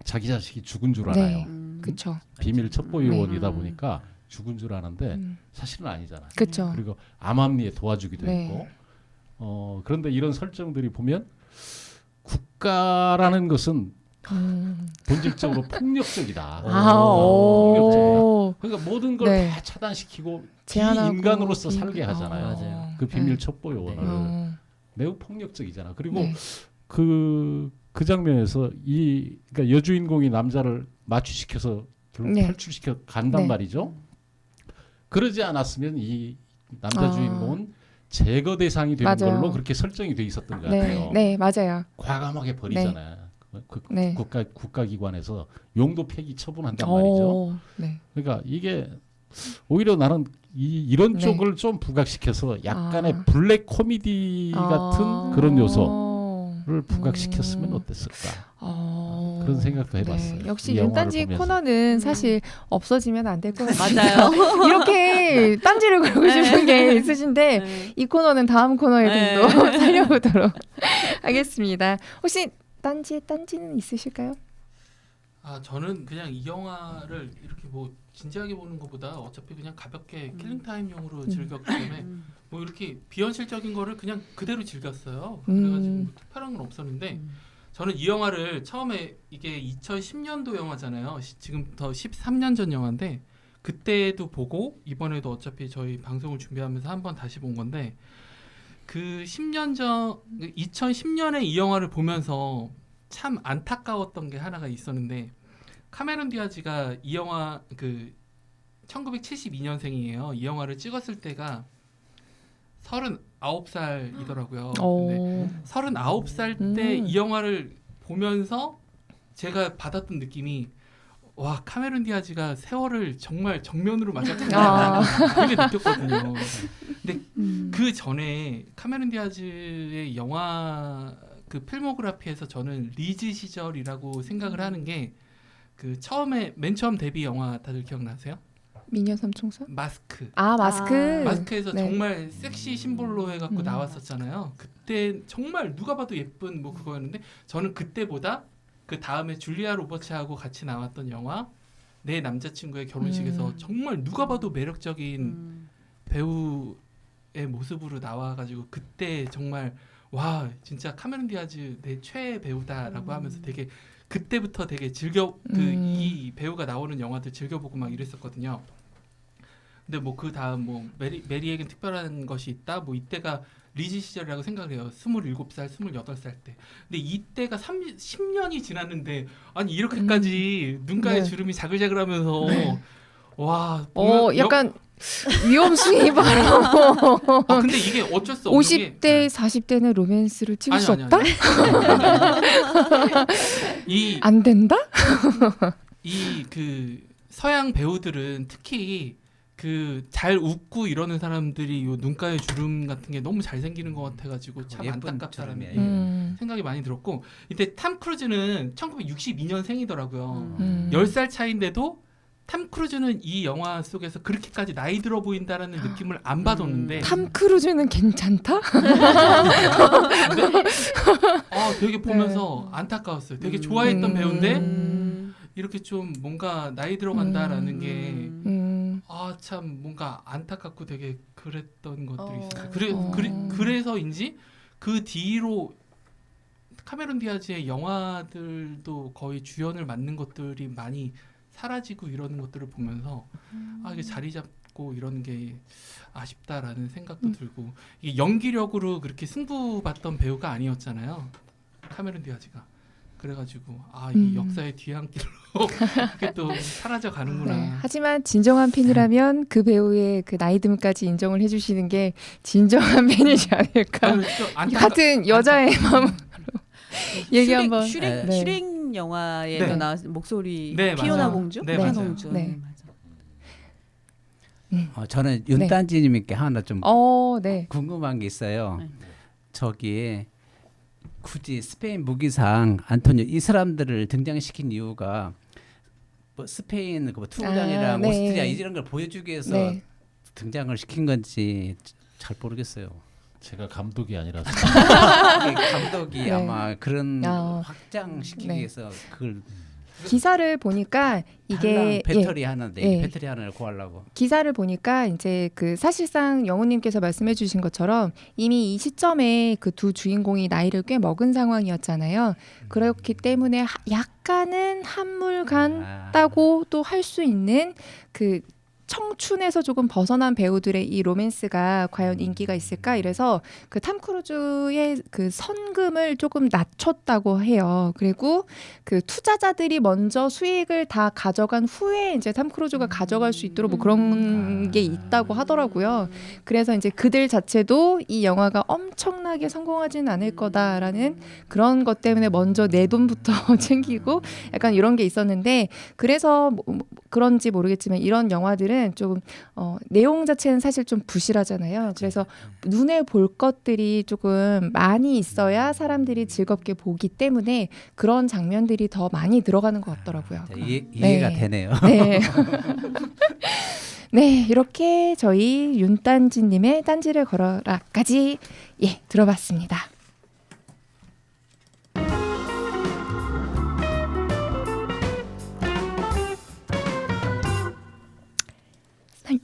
자기 자식이 죽은 줄 네. 알아요. 그쵸. 비밀 첩보 요원이다 네. 보니까 죽은 줄 아는데 음. 사실은 아니잖아요. 그쵸. 그리고 암암리에 도와주기도 네. 했고 그런데 이런 설정들이 보면 국가라는 것은 본질적으로 폭력적이다. 폭력적이다. 그러니까 모든 걸 네. 다 차단시키고 제한하고 비인간으로서 비- 살게 하잖아요. 맞아요. 그 비밀 네. 첩보 요원을 어, 매우 폭력적이잖아. 그리고 네. 그 장면에서 그러니까 여주인공이 남자를 마취시켜서 결국 네. 탈출시켜 간단 네. 말이죠. 그러지 않았으면 이 남자 아. 주인공은 제거 대상이 되는 맞아요. 걸로 그렇게 설정이 돼 있었던 것 네. 같아요. 네, 맞아요. 과감하게 버리잖아요. 네. 국가기관에서 용도 폐기 처분한단 말이죠. 네. 그러니까 이게 오히려 나는 이런 네. 쪽을 좀 부각시켜서 약간의 아. 블랙 코미디 같은 그런 요소를 부각시켰으면 어땠을까 그런 생각도 해봤어요. 네. 역시 이 영화를 윤딴지 보면서. 코너는 사실 없어지면 안 될 것 같아요. 맞아요. 이렇게 딴지를 걸고 싶은 게 있으신데 네. 이 코너는 다음 코너에 네. 또 살려보도록 하겠습니다. 혹시 딴지에 딴지는 있으실까요? 아 저는 그냥 이 영화를 이렇게 뭐 진지하게 보는 것보다 어차피 그냥 가볍게 킬링타임용으로 즐겼기 때문에 뭐 이렇게 비현실적인 거를 그냥 그대로 즐겼어요. 그래가지고 뭐 특별한 건 없었는데 저는 이 영화를 처음에 이게 2010년도 영화잖아요. 지금부터 13년 전 영화인데 그때도 보고 이번에도 어차피 저희 방송을 준비하면서 한번 다시 본 건데 그 10년 전 2010년에 이 영화를 보면서 참 안타까웠던 게 하나가 있었는데 카메론 디아즈가 이 영화 그 1972년생이에요. 이 영화를 찍었을 때가 39살이더라고요. 근데 39살 때 이 영화를 보면서 제가 받았던 느낌이 와 카메론 디아즈가 세월을 정말 정면으로 맞았구나 그게 느꼈거든요. 근데 그 전에 카메론 디아즈의 영화 그 필모그래피에서 저는 리즈 시절이라고 생각을 하는 게 그 맨 처음 데뷔 영화 다들 기억나세요? 미녀 삼총사? 마스크. 아 마스크. 마스크에서 네. 정말 섹시 심볼로 해갖고 나왔었잖아요. 그때 정말 누가 봐도 예쁜 뭐 그거였는데 저는 그때보다 그 다음에 줄리아 로버츠하고 같이 나왔던 영화 내 남자친구의 결혼식에서 정말 누가 봐도 매력적인 배우의 모습으로 나와가지고 그때 정말 와 진짜 카메론 디아즈 내 최애 배우다라고 하면서 되게 그때부터 되게 이 배우가 나오는 영화들 즐겨보고 막 이랬었거든요. 근데 뭐 그 다음 뭐 메리에겐 특별한 것이 있다. 뭐 이때가 리즈 시절이라고 생각을 해요. 27살, 28살 때. 근데 이때가 10년이 지났는데 아니 이렇게까지 눈가에 네. 주름이 자글자글하면서 네. 와 약간 위험수위 바로 아, 근데 이게 어쩔 수 없는 게 50대 40대는 로맨스를 찍을 아니, 수 아니, 없다? 이 안 된다? 그 서양 배우들은 특히 그 잘 웃고 이러는 사람들이 요 눈가에 주름 같은 게 너무 잘 생기는 것 같아가지고 참 예쁜 안타깝다라는 주름이에요. 생각이 많이 들었고 이때 탐 크루즈는 1962년생이더라고요. 10살 차인데도 탐 크루즈는 이 영화 속에서 그렇게까지 나이 들어 보인다라는 느낌을 안 받았는데 탐 크루즈는 괜찮다? 되게 보면서 안타까웠어요. 되게 좋아했던 배우인데 음. 이렇게 좀 뭔가 나이 들어간다라는 게 참 뭔가 안타깝고 되게 그랬던 것들이 있었어요. 그래서인지 그 뒤로 카메론 디아즈의 영화들도 거의 주연을 맡는 것들이 많이 사라지고 이러는 것들을 보면서 이게 자리 잡고 이런 게 아쉽다라는 생각도 들고 이게 연기력으로 그렇게 승부받던 배우가 아니었잖아요. 카메론 디아즈가. 그래가지고 이 역사의 뒤안길로 이게 또 사라져 가는구나. 네, 하지만 진정한 팬이라면 그 배우의 그 나이듦까지 인정을 해주시는 게 진정한 팬이지 않을까. 같은 여자의 마음으로 얘기 한번. 슈렉 네. 슈렉 영화에도 네. 나왔 목소리 네, 피오나 맞아요. 공주, 네, 피오나 맞아요. 공주. 네. 맞아. 저는 윤단지님께 하나 좀 네. 궁금한 게 있어요. 네. 저기 굳이 스페인 무기상 안토니오 이 사람들을 등장시킨 이유가 뭐 스페인 그 투구장이랑 네. 오스트리아 이런 걸 보여주기 위해서 네. 등장을 시킨 건지 잘 모르겠어요. 제가 감독이 아니라서 이게 감독이 네. 아마 그런 확장시키기 네. 위해서 그걸 기사를 보니까 이게 배터리 하나 예. 배터리 하나를 구하려고. 기사를 보니까 이제 그 사실상 영우님께서 말씀해주신 것처럼 이미 이 시점에 그 두 주인공이 나이를 꽤 먹은 상황이었잖아요. 그렇기 때문에 약간은 한물 간다고 또 할 수 있는 그 청춘에서 조금 벗어난 배우들의 이 로맨스가 과연 인기가 있을까? 이래서 그 탐 크루즈의 그 선금을 조금 낮췄다고 해요. 그리고 그 투자자들이 먼저 수익을 다 가져간 후에 이제 탐 크루즈가 가져갈 수 있도록 뭐 그런 게 있다고 하더라고요. 그래서 이제 그들 자체도 이 영화가 엄청나게 성공하지는 않을 거다라는 그런 것 때문에 먼저 내 돈부터 챙기고 약간 이런 게 있었는데 그래서 그런지 모르겠지만 이런 영화들은 조금 내용 자체는 사실 좀 부실하잖아요. 그래서 눈에 볼 것들이 조금 많이 있어야 사람들이 즐겁게 보기 때문에 그런 장면들이 더 많이 들어가는 것 같더라고요. 이해가 되네요. 네. 네, 이렇게 저희 윤딴지님의 딴지를 걸어라까지 들어봤습니다.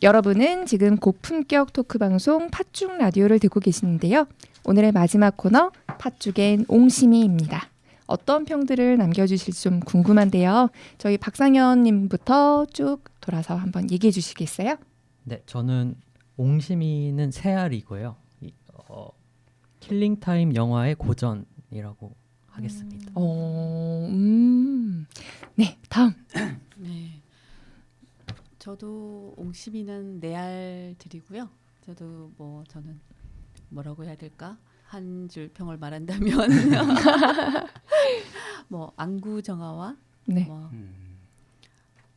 여러분은 지금 고품격 토크 방송 팥죽 라디오를 듣고 계시는데요. 오늘의 마지막 코너 팥죽엔 옹심이입니다. 어떤 평들을 남겨주실지 좀 궁금한데요. 저희 박상현님부터 쭉 돌아서 한번 얘기해 주시겠어요? 네, 저는 옹심이는 새알이고요. 킬링타임 영화의 고전이라고 하겠습니다. 네, 다음. 네. 저도 옹심이는 네알 드리고요. 저도 저는 뭐라고 해야 될까? 한 줄 평을 말한다면 안구정화와 네.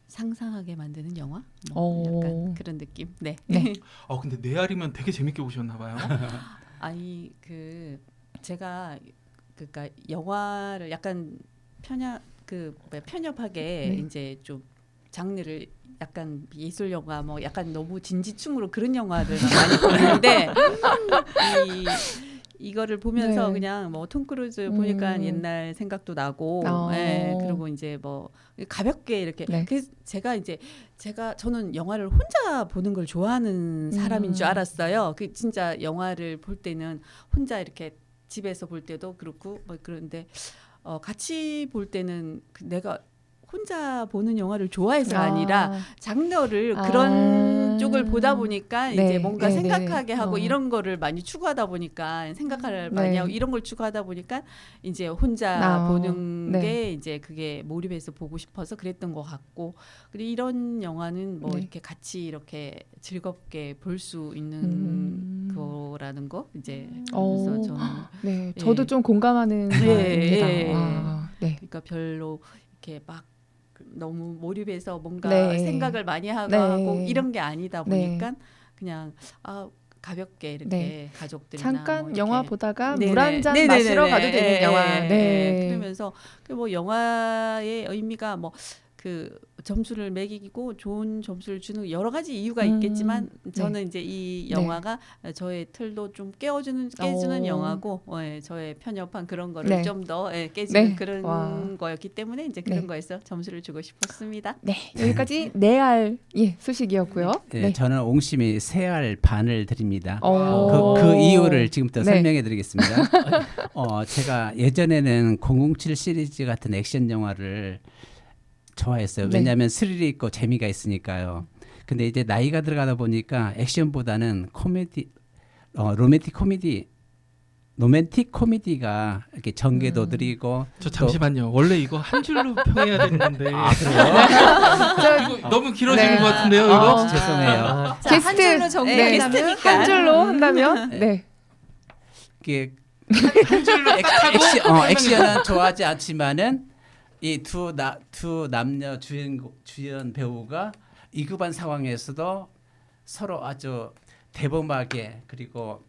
상상하게 만드는 영화? 약간 그런 느낌. 네. 네. 근데 네 알이면 되게 재밌게 보셨나 봐요. 아니 제가 그러니까 영화를 약간 편협하게 이제 좀 장르를 약간 예술 영화 약간 너무 진지충으로 그런 영화들만 많이 보는데 이거를 보면서 그냥 톰 크루즈 보니까 옛날 생각도 나고 그리고 이제 가볍게 이렇게 그래서 저는 영화를 혼자 보는 걸 좋아하는 사람인 줄 알았어요. 그 진짜 영화를 볼 때는 혼자 이렇게 집에서 볼 때도 그렇고 그런데 같이 볼 때는 내가 혼자 보는 영화를 좋아해서가 아니라 장르를 그런 쪽을 보다 보니까 네. 이제 뭔가 네, 생각하게 네. 하고 이런 거를 많이 추구하다 보니까 생각을 많이 네. 하고 이런 걸 추구하다 보니까 이제 혼자 보는 네. 게 이제 그게 몰입해서 보고 싶어서 그랬던 것 같고 그리고 이런 영화는 뭐 네. 이렇게 같이 이렇게 즐겁게 볼 수 있는 거라는 거 이제 그래서 저는 네, 저도 예. 좀 공감하는 네, 바입니다. 예. 네. 그러니까 별로 이렇게 막 너무 몰입해서 뭔가 네. 생각을 많이 하고, 네. 하고 이런 게 아니다 네. 보니까 그냥 가볍게 이렇게 네. 가족들이나 잠깐 뭐 이렇게 영화 보다가 네네. 물 한 잔 네네네네. 마시러 가도 되는 예, 영화. 예, 네. 예. 그러면서 뭐 영화의 의미가 뭐 그 점수를 매기고 좋은 점수를 주는 여러 가지 이유가 있겠지만 저는 이제 이 영화가 저의 틀도 좀 깨주는 영화고 저의 편협한 그런 거를 네. 좀 더 깨주는 네. 그런 와. 거였기 때문에 이제 그런 네. 거에서 점수를 주고 싶었습니다. 네, 여기까지 네알 소식이었고요. 네, 저는 옹심이 3알 반을 드립니다. 오. 그 이유를 지금부터 네. 설명해 드리겠습니다. 제가 예전에는 007 시리즈 같은 액션 영화를 좋아했어요. 네. 왜냐하면 스릴이 있고 재미가 있으니까요. 근데 이제 나이가 들어가다 보니까 액션보다는 코미디, 로맨틱 코미디가 이렇게 전개도 드리고 저 잠시만요. 원래 이거 한 줄로 평해야 되는 건데 이거 너무 길어지는 네. 것 같은데요. 이거 죄송해요. 자, 한 줄로 네, 정리한다면 게스트니까. 한 줄로 한다면 네. 이게 한 줄로 액션은 좋아하지 않지만은 이 두 남녀 주연 배우가 이급한 상황에서도 서로 아주 대범하게 그리고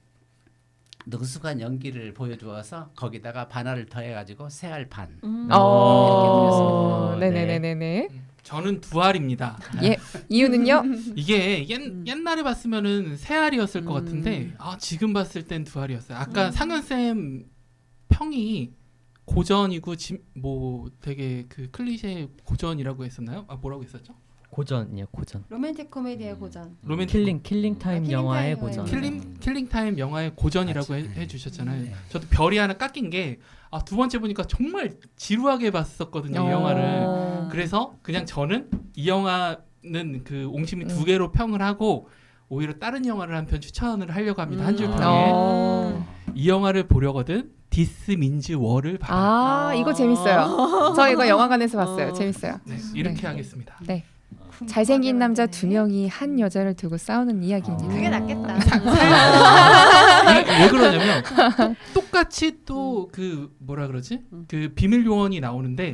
능숙한 연기를 보여주어서 거기다가 반알을 더해가지고 3알 반. 이렇게 드렸습니다. 네네네네. 저는 2알입니다. 예, 이유는요? 이게 옛날에 봤으면은 3알이었을 것 같은데 지금 봤을 땐 2알이었어요. 아까 상현 쌤 평이 고전이고 뭐 되게 그 클리셰 고전이라고 했었나요? 뭐라고 했었죠? 고전이요, 고전. 로맨틱 코미디의 고전. 킬링 타임 킬링 영화의 타임 고전. 킬링 타임 영화의 고전이라고 맞지. 해주셨잖아요. 네. 저도 별이 하나 깎인 게 두 번째 보니까 정말 지루하게 봤었거든요. 이 영화를. 그래서 그냥 저는 이 영화는 그 옹심이 2개로 평을 하고 오히려 다른 영화를 한 편 추천을 하려고 합니다. 한 줄 평에. 이 영화를 보려거든 디스 민즈 워를 봐라. 이거 재밌어요. 저 이거 영화관에서 봤어요. 재밌어요. 네, 이렇게 네. 하겠습니다. 네. 잘생긴 남자 2명이 한 여자를 두고 싸우는 이야기입니다. 그게 낫겠다. 왜 그러냐면 똑같이 또 그 뭐라 그러지? 그 비밀 요원이 나오는데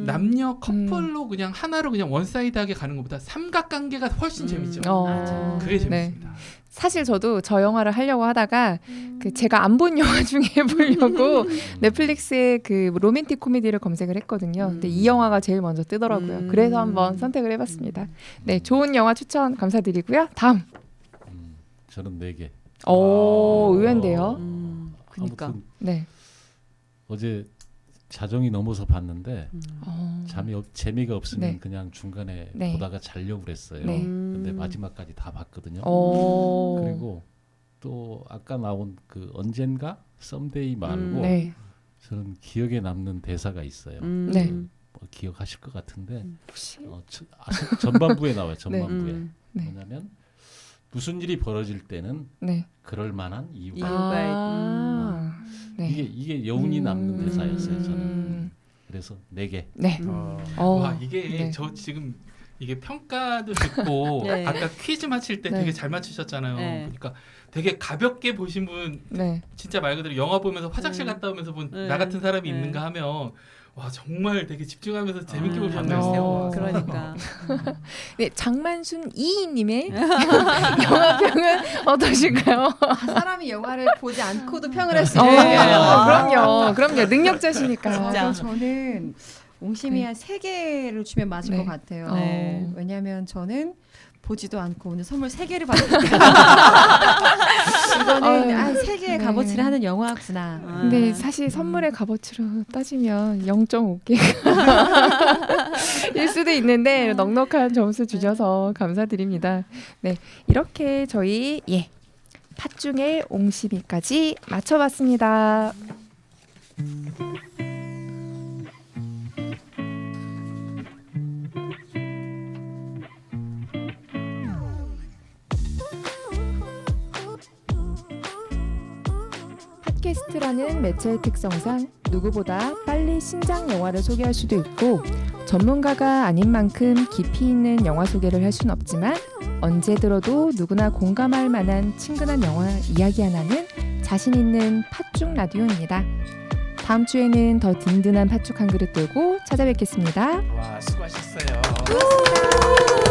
남녀 커플로 그냥 하나로 그냥 원사이드하게 가는 것보다 삼각관계가 훨씬 재밌죠. 그게 재밌습니다. 네. 사실 저도 저 영화를 하려고 하다가 그 제가 안 본 영화 중에 보려고 넷플릭스에 그 로맨틱 코미디를 검색을 했거든요. 근데 이 영화가 제일 먼저 뜨더라고요. 그래서 한번 선택을 해봤습니다. 네, 좋은 영화 추천 감사드리고요. 다음. 저는 4개. 의외인데요. 그러니까. 아무튼 네. 어제 자정이 넘어서 봤는데 재미가 없으면 네. 그냥 중간에 네. 보다가 자려고 그랬어요. 네. 근데 마지막까지 다 봤거든요. 그리고 또 아까 나온 그 언젠가 썸데이 말고 네. 저는 기억에 남는 대사가 있어요. 네. 뭐 기억하실 것 같은데 혹시 전반부에 나와요. 전반부에 네. 뭐냐면 무슨 일이 벌어질 때는 네. 그럴 만한 이유가 이유가 네. 이게 여운이 남는 대사였어요. 저는 그래서 4개. 네. 와 이게 네. 저 지금 이게 평가도 듣고 네. 아까 퀴즈 맞힐 때 네. 되게 잘 맞추셨잖아요. 네. 그러니까 되게 가볍게 보신 분 네. 진짜 말 그대로 영화 보면서 화장실 갔다 오면서 본 나 같은 사람이 있는가 하면 와 정말 되게 집중하면서 재밌게 볼 방을 수 세워. 그러니까. 네, 장만순 이희님의 영화평은 어떠실까요? 사람이 영화를 보지 않고도 평을 할 수 네. 있는 그럼요. 능력자시니까. 진짜. 저는 옹심이 한 3개를 주면 맞을 네. 것 같아요. 네. 왜냐하면 저는 보지도 않고 오늘 선물 3개를 받았거든요. 이거는 3개의 네. 값어치를 하는 영화구나. 근데 사실 선물의 값어치로 따지면 0.5개가 일 수도 있는데 넉넉한 점수 주셔서 감사드립니다. 네, 이렇게 저희 팥중의 옹심이까지 맞춰봤습니다. 팟캐스트라는 매체의 특성상 누구보다 빨리 신작 영화를 소개할 수도 있고 전문가가 아닌 만큼 깊이 있는 영화 소개를 할 수는 없지만 언제 들어도 누구나 공감할 만한 친근한 영화 이야기 하나는 자신 있는 팟죽 라디오입니다. 다음 주에는 더 든든한 팥죽 한 그릇 들고 찾아뵙겠습니다. 와 수고하셨어요. 고맙습니다.